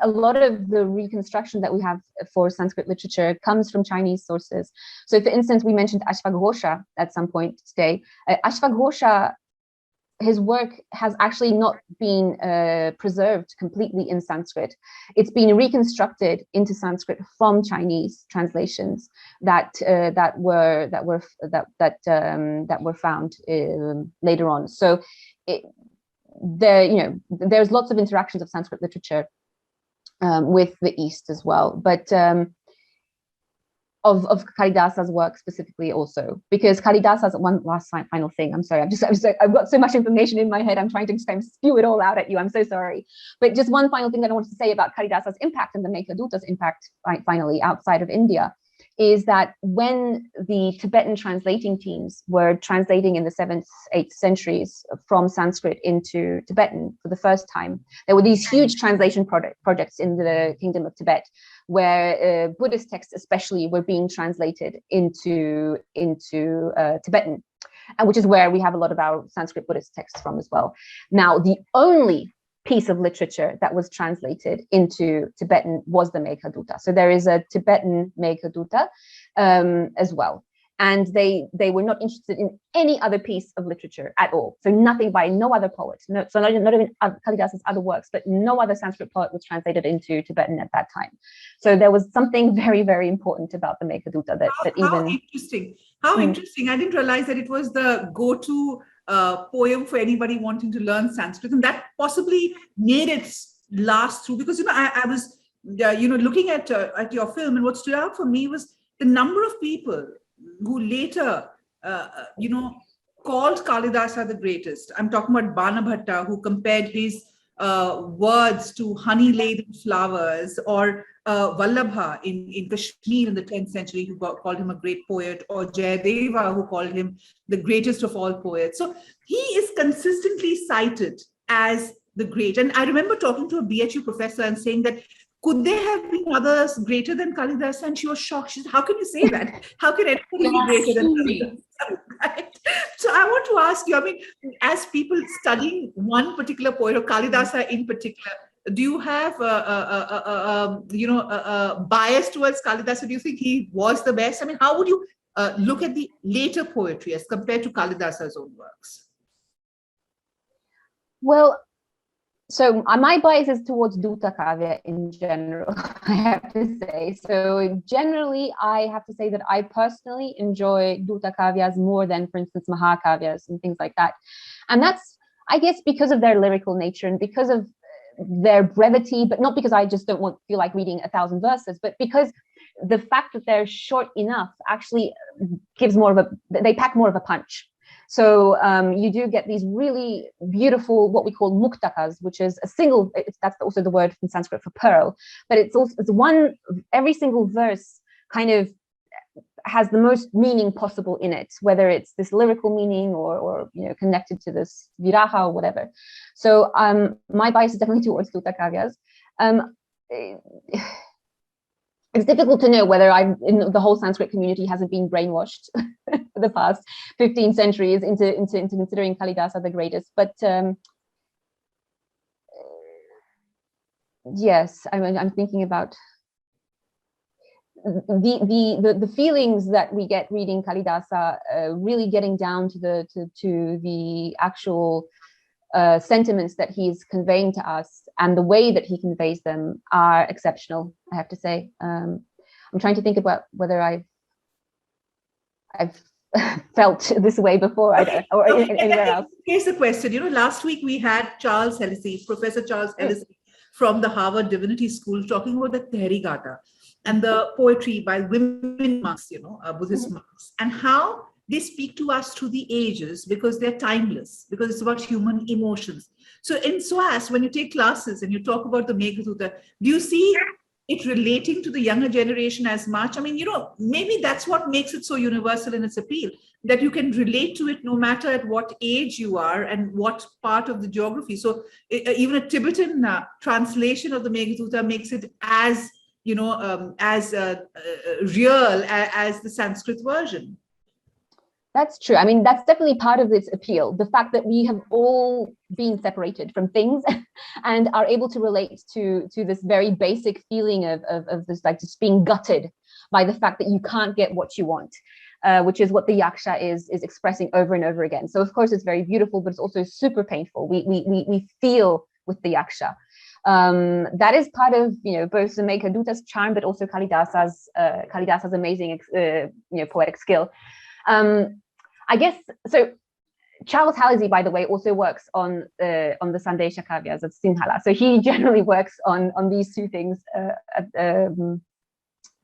lot of the reconstruction that we have for Sanskrit literature comes from Chinese sources. So for instance, we mentioned Ashvaghosha at some point today. Ashvaghosha, his work has actually not been preserved completely in Sanskrit. It's been reconstructed into Sanskrit from Chinese translations that were found later on. So there's lots of interactions of Sanskrit literature with the East as well, but of Kalidasa's work specifically also, because Kalidasa's one last final thing. I'm sorry, I've got so much information in my head. I'm trying to kind of spew it all out at you. I'm so sorry. But just one final thing that I wanted to say about Kalidasa's impact and the Meghduta's impact finally outside of India is that when the Tibetan translating teams were translating in the 7th, 8th centuries from Sanskrit into Tibetan for the first time, there were these huge translation projects in the Kingdom of Tibet, where Buddhist texts especially were being translated into Tibetan, and which is where we have a lot of our Sanskrit Buddhist texts from as well. Now, the only piece of literature that was translated into Tibetan was the Meghaduta. So there is a Tibetan Meghaduta as well. And they were not interested in any other piece of literature at all. So nothing by no other poet. Not even Kalidasa's other works, but no other Sanskrit poet was translated into Tibetan at that time. So there was something very, very important about the Meghaduta How interesting. How interesting. I didn't realize that it was the go-to poem for anybody wanting to learn Sanskrit, and that possibly made it last through, because I was looking at your film, and what stood out for me was the number of people who later, called Kalidasa the greatest. I'm talking about Banabhatta, who compared his words to honey-laden flowers, or Vallabha in Kashmir in the 10th century, who called him a great poet, or Jayadeva, who called him the greatest of all poets. So he is consistently cited as the great. And I remember talking to a BHU professor and saying that, could there have been others greater than Kalidasa? And she was shocked. She said, how can you say that? How can anybody be greater than Kalidasa? Right? So I want to ask you, I mean, as people studying one particular poet, or Kalidasa in particular, do you have a bias towards Kalidasa? Do you think he was the best? I mean, how would you look at the later poetry as compared to Kalidasa's own works? Well, so my bias is towards Duta Kavya in general, I have to say. So generally, I have to say that I personally enjoy Duta Kavyas more than, for instance, Mahakavyas and things like that. And that's, I guess, because of their lyrical nature and because of their brevity, but not because I just don't feel like reading 1,000 verses, but because the fact that they're short enough actually gives they pack more of a punch. So you do get these really beautiful, what we call muktakas, which is a single, that's also the word in Sanskrit for pearl, but it's one, every single verse kind of has the most meaning possible in it, whether it's this lyrical meaning or connected to this viraha or whatever. So my bias is definitely towards Duta Kavyas. It's difficult to know whether in the whole Sanskrit community hasn't been brainwashed for the past 15 centuries into considering Kalidasa the greatest. But yes, I'm thinking about the feelings that we get reading Kalidasa, really getting down to the actual sentiments that he's conveying to us, and the way that he conveys them are exceptional, I have to say. I'm trying to think about whether I've felt this way before or anywhere else. Here's the question. Last week we had Professor Charles Hellesy from the Harvard Divinity School, talking about the Tehri Gata and the poetry by women monks, Buddhist monks, and how they speak to us through the ages because they're timeless, because it's about human emotions. So in SOAS, when you take classes and you talk about the Meghaduta, do you see it relating to the younger generation as much? I mean, maybe that's what makes it so universal in its appeal, that you can relate to it no matter at what age you are and what part of the geography. So even a Tibetan translation of the Meghaduta makes it as, real as the Sanskrit version. That's true. I mean, that's definitely part of its appeal. The fact that we have all been separated from things and are able to relate to this very basic feeling of this, like, just being gutted by the fact that you can't get what you want, which is what the yaksha is expressing over and over again. So of course it's very beautiful, but it's also super painful. We feel with the yaksha. That is part of both the Meghduta's charm, but also Kalidasa's amazing poetic skill. I guess so. Charles Hellesy, by the way, also works on the Sandesha Kavyas of Sinhala. So he generally works on these two things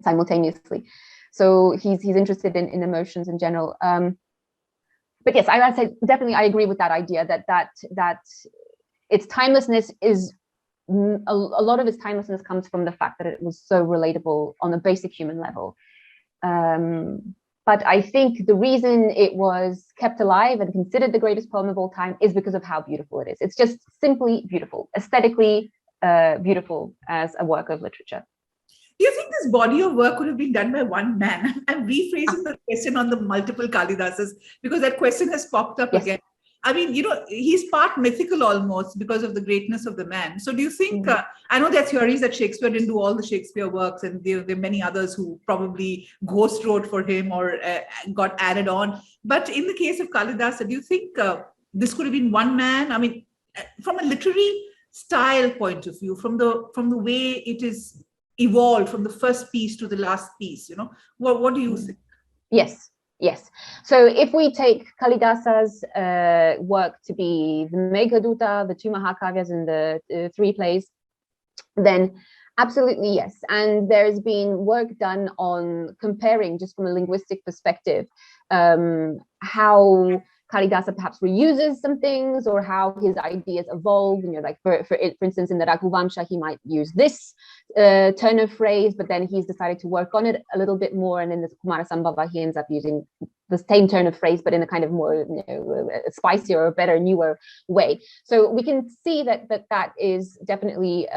simultaneously. So he's interested in emotions in general. But yes, I'd say definitely I agree with that idea that its timelessness is a lot of its timelessness comes from the fact that it was so relatable on a basic human level. But I think the reason it was kept alive and considered the greatest poem of all time is because of how beautiful it is. It's just simply beautiful, aesthetically beautiful as a work of literature. Do you think this body of work could have been done by one man? I'm rephrasing the question on the multiple Kalidasas, because that question has popped up again. I mean, he's part mythical almost because of the greatness of the man. So do you think, I know there are theories that Shakespeare didn't do all the Shakespeare works, and there are many others who probably ghost wrote for him or got added on. But in the case of Kalidasa, do you think this could have been one man? I mean, from a literary style point of view, from the way it is evolved from the first piece to the last piece, what do you think? Yes. So if we take Kalidasa's work to be the Meghaduta, the two Mahakavyas, and the three plays, then Absolutely, yes. And there's been work done on comparing, just from a linguistic perspective, how Kalidasa perhaps reuses some things, or how his ideas evolve. Like for instance, in the Raghuvamsha, he might use this turn of phrase, but then he's decided to work on it a little bit more. And in the Kumara Sambhava, he ends up using the same turn of phrase, but in a kind of more spicier or better, newer way. So we can see that is definitely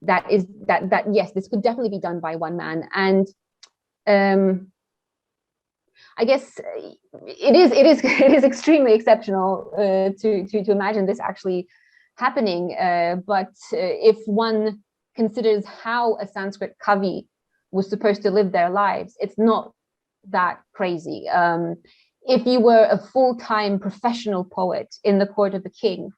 yes, this could definitely be done by one man. And I guess it is extremely exceptional to imagine this actually happening. But if one considers how a Sanskrit kavi was supposed to live their lives, it's not that crazy. If you were a full-time professional poet in the court of the king,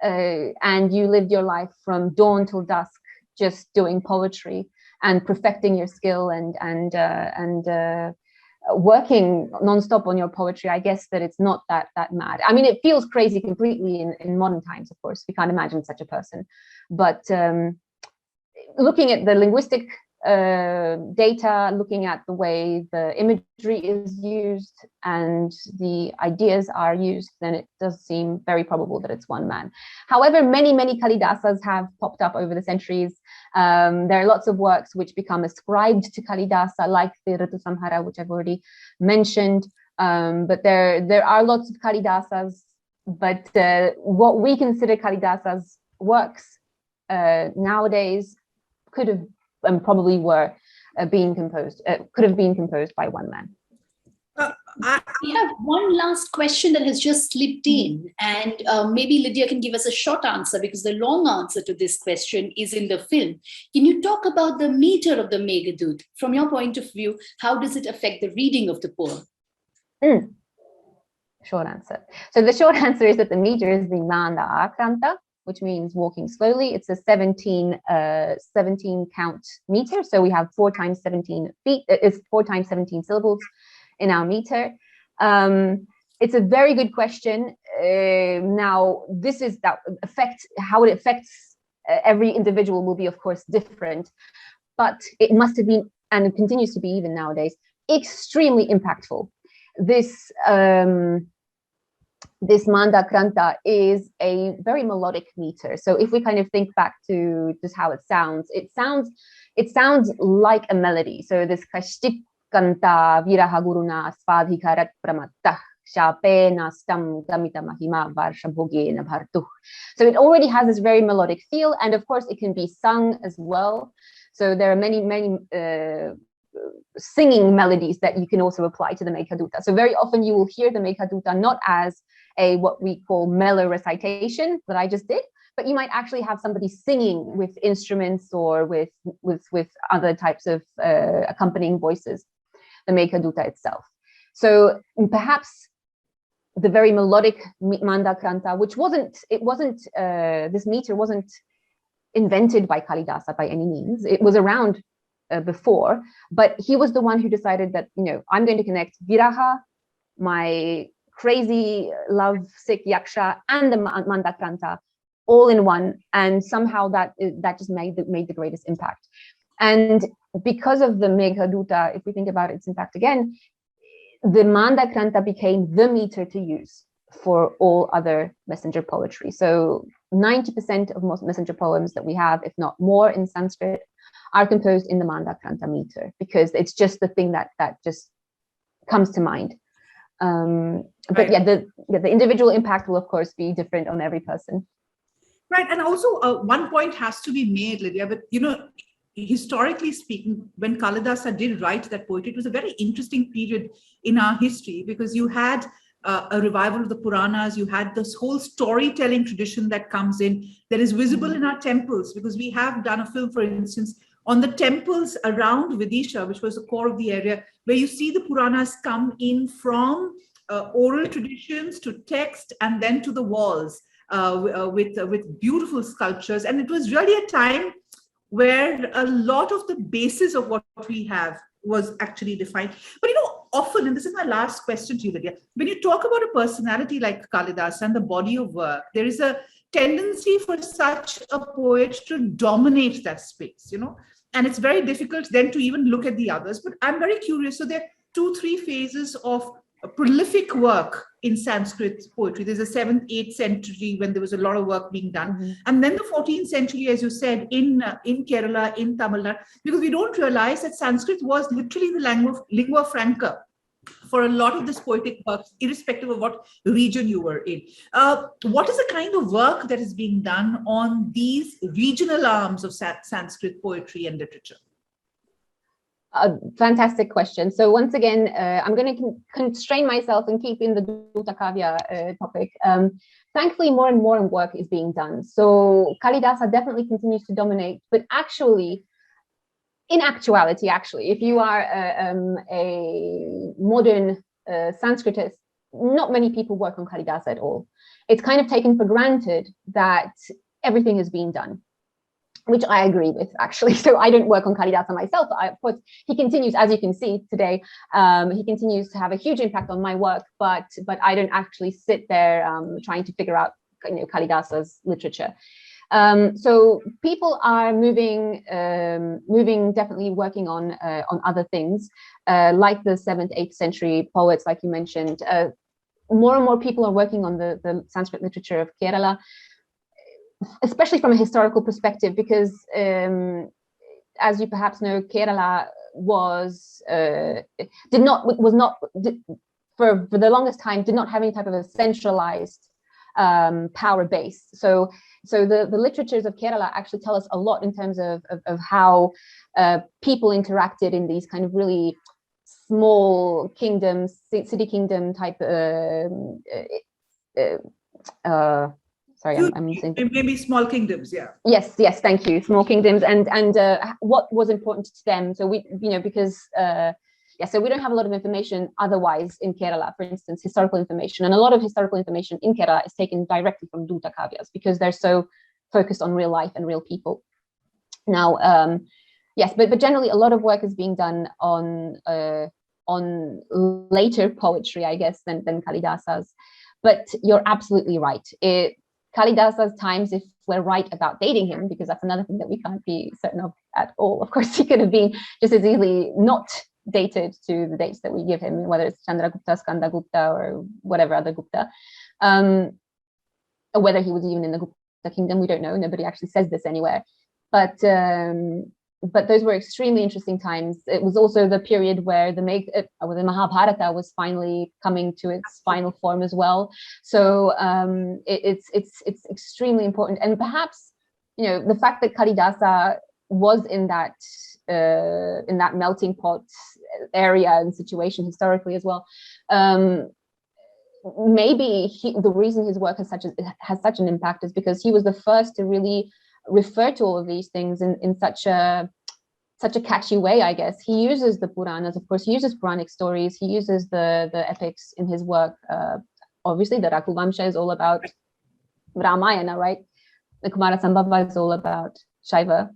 and you lived your life from dawn till dusk just doing poetry and perfecting your skill and working nonstop on your poetry, I guess that it's not that mad. I mean, it feels crazy completely in modern times, of course. We can't imagine such a person. But looking at the linguistic data, looking at the way the imagery is used and the ideas are used, then it does seem very probable that it's one man. However, many Kalidasas have popped up over the centuries. There are lots of works which become ascribed to Kalidasa, like the Ritu Samhara, which I've already mentioned. But there are lots of Kalidasas, but what we consider Kalidasa's works nowadays could have and probably were could have been composed by one man. We have one last question that has just slipped in, and maybe Lydia can give us a short answer, because the long answer to this question is in the film. Can you talk about the meter of the Meghaduta? From your point of view, how does it affect the reading of the poem? Short answer. So the short answer is that the meter is the Manda Akranta, which means walking slowly. It's a 17 count meter. So we have 4 times 17 feet. It's 4 times 17 syllables in our meter. It's a very good question. Now, this is that effect, how it affects every individual will be, of course, different, but it must have been, and it continues to be even nowadays, extremely impactful. This Manda Kranta is a very melodic meter. So if we kind of think back to just how it sounds like a melody. So this Kashtik Kanta Viraha Guruna Svadhikarat Pramattah Shapena Stam Gamita Mahima Varsha Bhogena Bhartuh. So it already has this very melodic feel, and of course it can be sung as well. So there are many singing melodies that you can also apply to the Meghaduta. So very often you will hear the Meghaduta not as a what we call mellow recitation that I just did, but you might actually have somebody singing with instruments or with other types of accompanying voices, the Meghaduta itself. So perhaps the very melodic Manda Kranta, this meter wasn't invented by Kalidasa by any means. It was around before, but he was the one who decided that, I'm going to connect Viraha, my crazy love-sick yaksha, and the Manda Kranta all in one, and somehow that just made the greatest impact. And because of the Meghaduta, if we think about its impact again, the Manda Kranta became the meter to use for all other messenger poetry. So 90% of most messenger poems that we have, if not more, in Sanskrit are composed in the Manda Kranta meter, because it's just the thing that just comes to mind. But yeah, the individual impact will of course be different on every person. Right, and also one point has to be made, Lydia, but historically speaking, when Kalidasa did write that poetry, it was a very interesting period in our history, because you had a revival of the Puranas, you had this whole storytelling tradition that comes in, that is visible in our temples, because we have done a film, for instance, on the temples around Vidisha, which was the core of the area, where you see the Puranas come in from oral traditions to text and then to the walls with beautiful sculptures. And it was really a time where a lot of the basis of what we have was actually defined. But often, and this is my last question to you, Lydia, when you talk about a personality like Kalidasa and the body of work, there is a tendency for such a poet to dominate that space, and it's very difficult then to even look at the others. But I'm very curious. So there are 2-3 phases of prolific work in Sanskrit poetry. There's a 7th, 8th century when there was a lot of work being done. Mm-hmm. And then the 14th century, as you said, in Kerala, in Tamil Nadu, because we don't realize that Sanskrit was literally the lingua franca for a lot of this poetic work, irrespective of what region you were in. What is the kind of work that is being done on these regional arms of Sanskrit poetry and literature? A fantastic question. So once again, I'm going to constrain myself and keep in the Duta Kavya topic. Thankfully, more and more work is being done. So Kalidasa definitely continues to dominate, but actually, in actuality, if you are a modern Sanskritist, not many people work on Kalidasa at all. It's kind of taken for granted that everything is being done, which I agree with, actually. So I don't work on Kalidasa myself. But he continues, as you can see today, he continues to have a huge impact on my work, but I don't actually sit there trying to figure out Kalidasa's literature. So people are moving, definitely working on other things, like the 7th, 8th century poets, like you mentioned. More and more people are working on the Sanskrit literature of Kerala, especially from a historical perspective, because as you perhaps know, Kerala for the longest time did not have any type of a centralized power base. So the literatures of Kerala actually tell us a lot in terms of how people interacted in these kind of really small kingdoms, city kingdom type. Sorry, I'm saying maybe small kingdoms, yeah. Yes, thank you. Small kingdoms and what was important to them. So we, because so we don't have a lot of information otherwise in Kerala, for instance, historical information. And a lot of historical information in Kerala is taken directly from Duta Kavyas because they're so focused on real life and real people. Now, yes, but generally a lot of work is being done on later poetry, I guess, than Kalidasa's. But you're absolutely right. Kalidasa's times, if we're right about dating him, because that's another thing that we can't be certain of at all. Of course, he could have been just as easily not dated to the dates that we give him, whether it's Chandragupta, Skandagupta, or whatever other Gupta, or whether he was even in the Gupta kingdom, we don't know. Nobody actually says this anywhere. But those were extremely interesting times. It was also the period where the Mahabharata was finally coming to its final form as well. So it's extremely important, and perhaps the fact that Kalidasa was in that melting pot area and situation historically as well. Maybe the reason his work has such an impact is because he was the first to really refer to all of these things in such a catchy way, I guess. He uses the Puranas, of course. He uses Puranic stories. He uses the epics in his work. Obviously, the Raghuvamsha is all about Ramayana, right? The Kumara Sambhava is all about Shaiva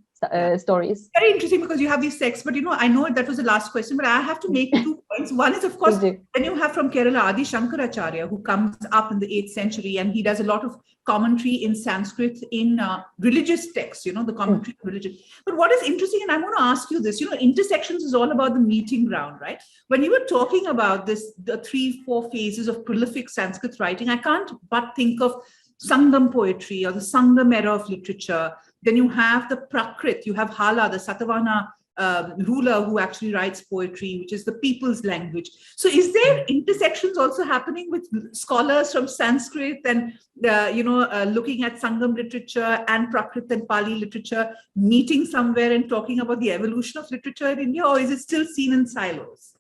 stories. Very interesting, because you have these texts, but I know that was the last question, but I have to make 2 points. One is, of course, then you have from Kerala Adi Shankaracharya, who comes up in the 8th century, and he does a lot of commentary in Sanskrit in religious texts, the commentary of religion. But what is interesting, and I want to ask you this, intersections is all about the meeting ground, right? When you were talking about this, the 3-4 phases of prolific Sanskrit writing, I can't but think of Sangam poetry or the Sangam era of literature. Then you have the Prakrit, you have Hala, the Satavahana ruler who actually writes poetry, which is the people's language. So is there intersections also happening with scholars from Sanskrit and, looking at Sangam literature and Prakrit and Pali literature, meeting somewhere and talking about the evolution of literature in India, or is it still seen in silos?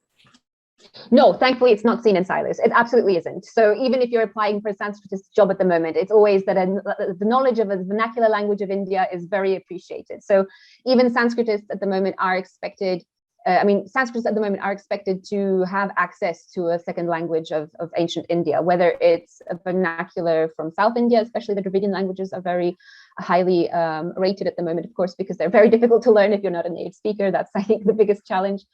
No, thankfully, it's not seen in silos. It absolutely isn't. So even if you're applying for a Sanskritist job at the moment, it's always that the knowledge of a vernacular language of India is very appreciated. So even Sanskritists at the moment are expected, Sanskritists at the moment are expected to have access to a second language of ancient India, whether it's a vernacular from South India, especially the Dravidian languages are very highly rated at the moment, of course, because they're very difficult to learn if you're not a native speaker. That's, I think, the biggest challenge.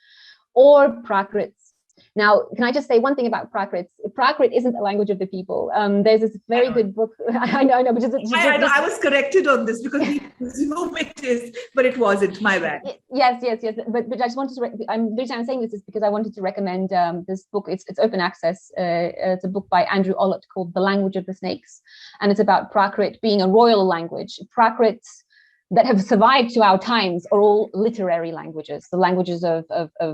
Or Prakrits. Now, can I just say one thing about Prakrit? Prakrit isn't a language of the people. There's this very good book. I know, but I was corrected on this because we assume it is, but it wasn't. My bad. Yes. But I just wanted to. The reason I'm saying this is because I wanted to recommend this book. It's open access. It's a book by Andrew Ollott called "The Language of the Snakes," and it's about Prakrit being a royal language. Prakrits that have survived to our times are all literary languages, the languages of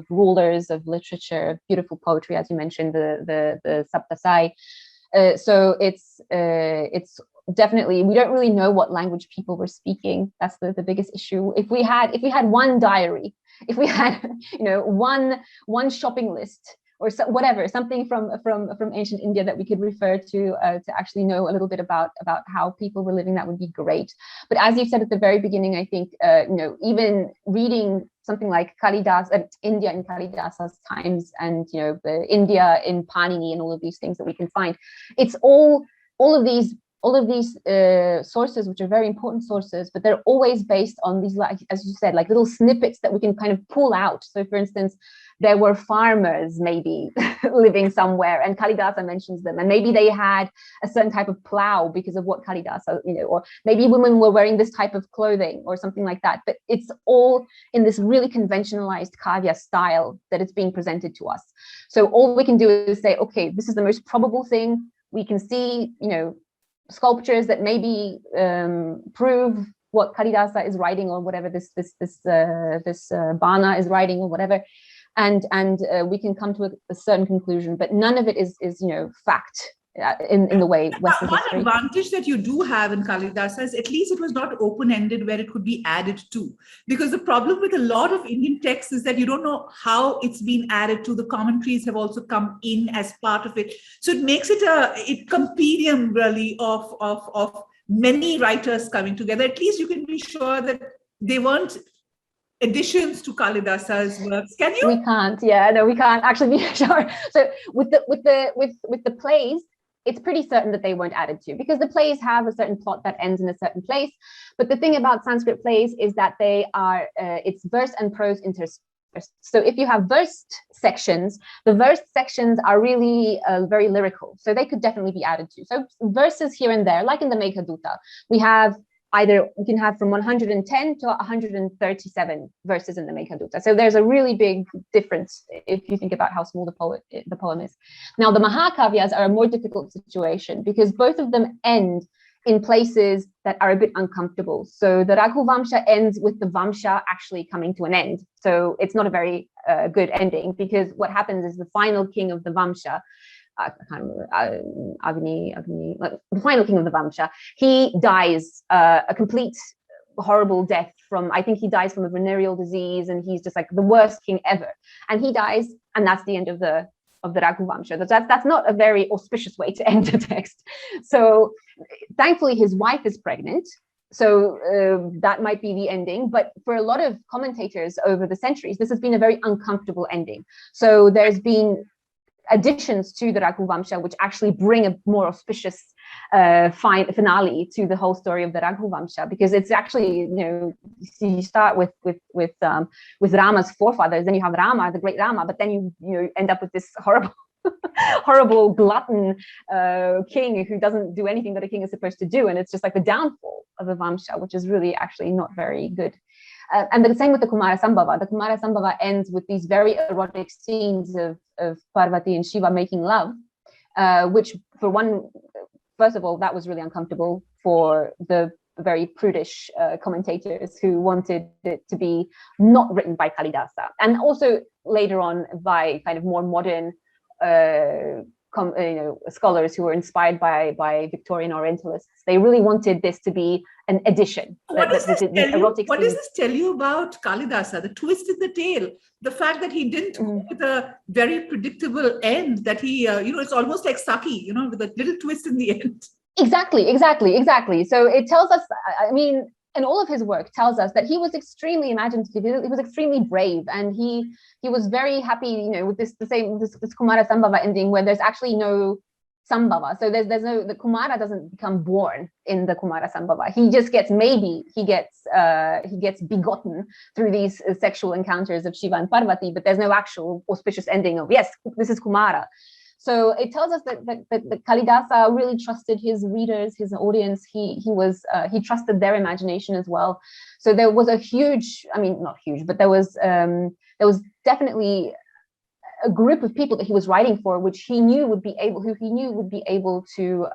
rulers, of literature, of beautiful poetry, as you mentioned, the Saptasai. So it's definitely, we don't really know what language people were speaking. That's the biggest issue. If we had one diary, if we had one shopping list, or whatever, something from ancient India that we could refer to actually know a little bit about how people were living, that would be great. But as you said at the very beginning, I think even reading something like Kalidasa, India in Kalidasa's times, and the India in Panini and all of these things that we can find, it's all of these sources, which are very important sources, but they're always based on these, like, as you said, like little snippets that we can kind of pull out. So for instance, there were farmers maybe living somewhere, and Kalidasa mentions them, and maybe they had a certain type of plow because of what Kalidasa, or maybe women were wearing this type of clothing or something like that. But it's all in this really conventionalized kavya style that it's being presented to us. So all we can do is say, okay, this is the most probable thing. We can see, sculptures that maybe prove what Kalidasa is writing, or whatever this Bana is writing, or whatever, and we can come to a certain conclusion. But none of it is fact in the way Western history. One advantage that you do have in Kalidasa is at least it was not open-ended where it could be added to. Because the problem with a lot of Indian texts is that you don't know how it's been added to. The commentaries have also come in as part of it. So it makes it a compendium really of many writers coming together. At least you can be sure that they weren't additions to Kalidasa's works. Can you? We can't. Yeah, no, we can't actually be sure. So with the plays, it's pretty certain that they weren't added to, because the plays have a certain plot that ends in a certain place. But the thing about Sanskrit plays is that they are, it's verse and prose interspersed. So if you have versed sections, the versed sections are really very lyrical. So they could definitely be added to. So verses here and there, like in the Meghaduta, we can have from 110 to 137 verses in the Meghaduta. So there's a really big difference if you think about how small the poem is. Now, the Mahakavyas are a more difficult situation because both of them end in places that are a bit uncomfortable. So the Raghuvamsha ends with the Vamsha actually coming to an end. So it's not a very good ending, because what happens is the final king of the Vamsha, I can't remember, the final king of the Vamsha, he dies a complete horrible death from, I think he dies from a venereal disease, and he's just like the worst king ever. And he dies, and that's the end of the Raghuvamsha. That's not a very auspicious way to end the text. So thankfully his wife is pregnant, so that might be the ending. But for a lot of commentators over the centuries, this has been a very uncomfortable ending. So there's been additions to the Raghuvamsha which actually bring a more auspicious finale to the whole story of the Raghuvamsha, because it's actually, you start with Rama's forefathers, then you have Rama, the great Rama, but then you end up with this horrible glutton king who doesn't do anything that a king is supposed to do, and it's just like the downfall of the Vamsha, which is really actually not very good. And the same with the Kumara Sambhava. The Kumara Sambhava ends with these very erotic scenes of Parvati and Shiva making love, which first of all, that was really uncomfortable for the very prudish commentators who wanted it to be not written by Kalidasa. And also later on by kind of more modern scholars who were inspired by Victorian Orientalists. They really wanted this to be an addition. What does this tell you about Kalidasa? The twist in the tale, the fact that he didn't go with a very predictable end, that he, it's almost like Saki, with a little twist in the end. Exactly. So it tells us, and all of his work tells us that he was extremely imaginative, he was extremely brave, and he was very happy, with this Kumara Sambhava ending where there's actually no Sambhava. So there's no, the Kumara doesn't become born in the Kumara Sambhava. He just gets, maybe he gets begotten through these sexual encounters of Shiva and Parvati, but there's no actual auspicious ending of, yes, this is Kumara. So it tells us that Kalidasa really trusted his readers, his audience. He trusted their imagination as well. So there was a huge, I mean, not huge, but there was definitely a group of people that he was writing for, which he knew would be able to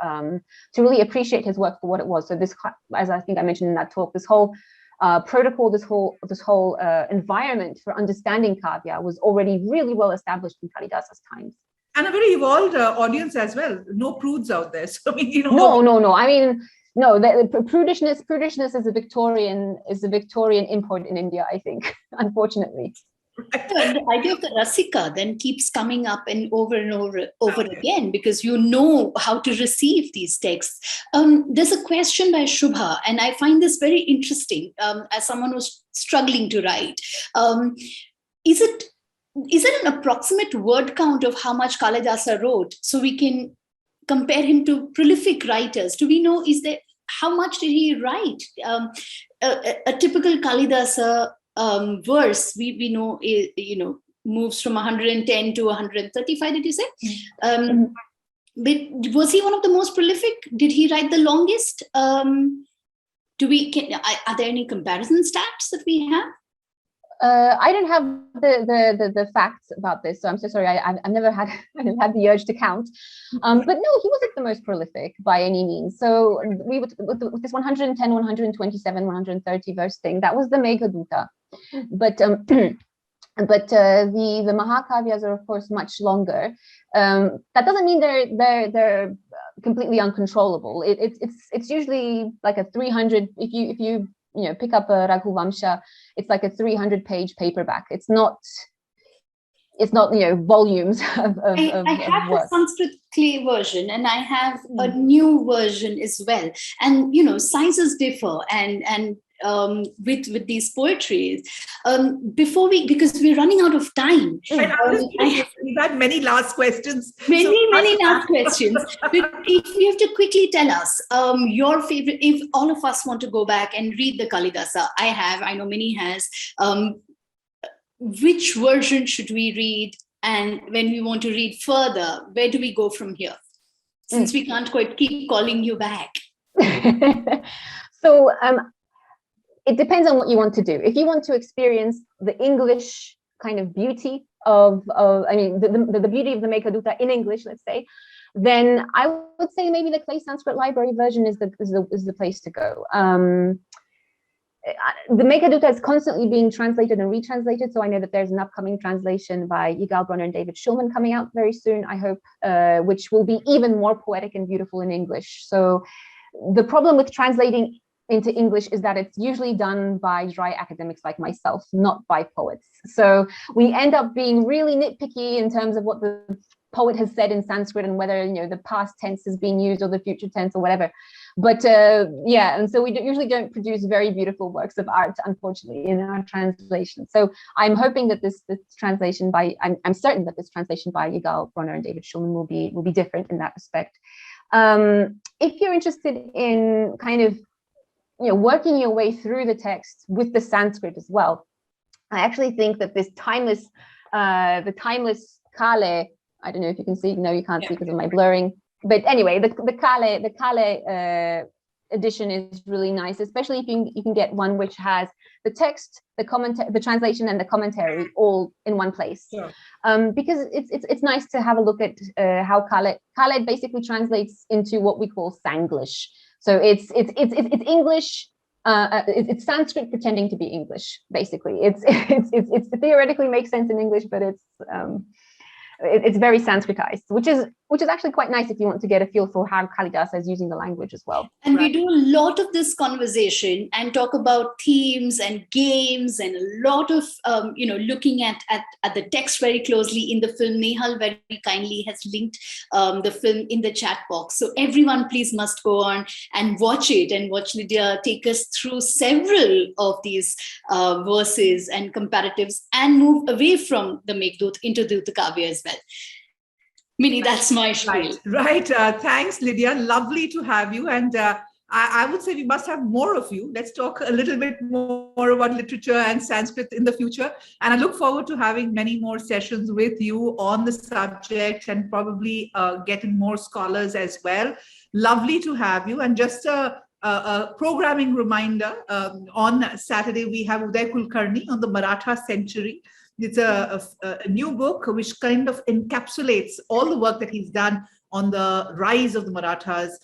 really appreciate his work for what it was. So this, as I think I mentioned in that talk, this whole protocol, this whole environment for understanding Kavya was already really well established in Kalidasa's times. And a very evolved audience as well. No prudes out there. So I mean, you know. No. I mean, no. The prudishness is a Victorian import in India, I think, unfortunately. Right. The idea of the Rasika then keeps coming up and over again, because you know how to receive these texts. There's a question by Shubha, and I find this very interesting as someone who's struggling to write. Is it an approximate word count of how much Kalidasa wrote, so we can compare him to prolific writers? Do we know, how much did he write? A typical Kalidasa verse, we know, moves from 110 to 135, did you say? But was he one of the most prolific? Did he write the longest? Are there any comparison stats that we have? I don't have the facts about this, so I'm so sorry. I've never had the urge to count. But no, he wasn't the most prolific by any means. So we would, with this 110, 127, 130 verse thing, that was the Meghaduta. But the Mahakavyas are of course much longer. That doesn't mean they're completely uncontrollable. It's usually like a 300. If you pick up a Raghuvamsha, it's like a 300-page paperback. It's not volumes of I have work. The Sanskrit clay version, and I have a new version as well. And sizes differ, and with these poetries. Because we're running out of time. We've had many last questions. Many last questions. But if you have to quickly tell us your favorite, if all of us want to go back and read the Kalidasa, I know many has, which version should we read? And when we want to read further, where do we go from here? Since we can't quite keep calling you back. So, it depends on what you want to do. If you want to experience the English kind of beauty the beauty of the Meghaduta in English, let's say, then I would say maybe the Clay Sanskrit Library version is the place to go. The Meghaduta is constantly being translated and retranslated, so I know that there's an upcoming translation by Yigal Bronner and David Schulman coming out very soon, I hope, which will be even more poetic and beautiful in English. So the problem with translating into English is that it's usually done by dry academics like myself, not by poets. So we end up being really nitpicky in terms of what the poet has said in Sanskrit and whether the past tense is being used or the future tense or whatever. But and so we usually don't produce very beautiful works of art, unfortunately, in our translation. So I'm hoping that this translation by I'm certain that this translation by Yigal Bronner and David Schulman will be different in that respect. If you're interested in kind of working your way through the text with the Sanskrit as well, I actually think that this timeless, the timeless Kale, I don't know if you can see, no, you can't see because of my blurring, but anyway, the Kale edition is really nice, especially if you can get one which has the text, the translation, and the commentary all in one place. Yeah. Because it's nice to have a look at how Kale basically translates into what we call Sanglish. So it's English. It's Sanskrit pretending to be English. Basically, it's theoretically makes sense in English, but it's very Sanskritized, which is actually quite nice if you want to get a feel for how Kalidasa is using the language as well. And we do a lot of this conversation and talk about themes and games and a lot of looking at the text very closely in the film. Nehal very kindly has linked the film in the chat box, so everyone please must go on and watch it and watch Lydia take us through several of these verses and comparatives and move away from the Meghdut into the Kavya as well. Mini, that's my spiel. Right. Thanks, Lydia. Lovely to have you. And I would say we must have more of you. Let's talk a little bit more about literature and Sanskrit in the future. And I look forward to having many more sessions with you on the subject and probably getting more scholars as well. Lovely to have you. And just a programming reminder, on Saturday, we have Uday Kulkarni on the Maratha century. It's a new book which kind of encapsulates all the work that he's done on the rise of the Marathas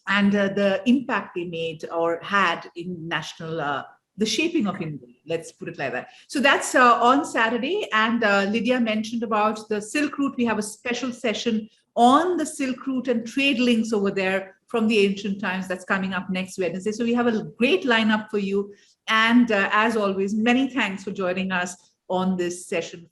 and the impact they made or had in national, the shaping of India, let's put it like that. So that's on Saturday. And Lydia mentioned about the Silk Route. We have a special session on the Silk Route and trade links over there from the ancient times that's coming up next Wednesday. So we have a great lineup for you. And as always, many thanks for joining us on this session.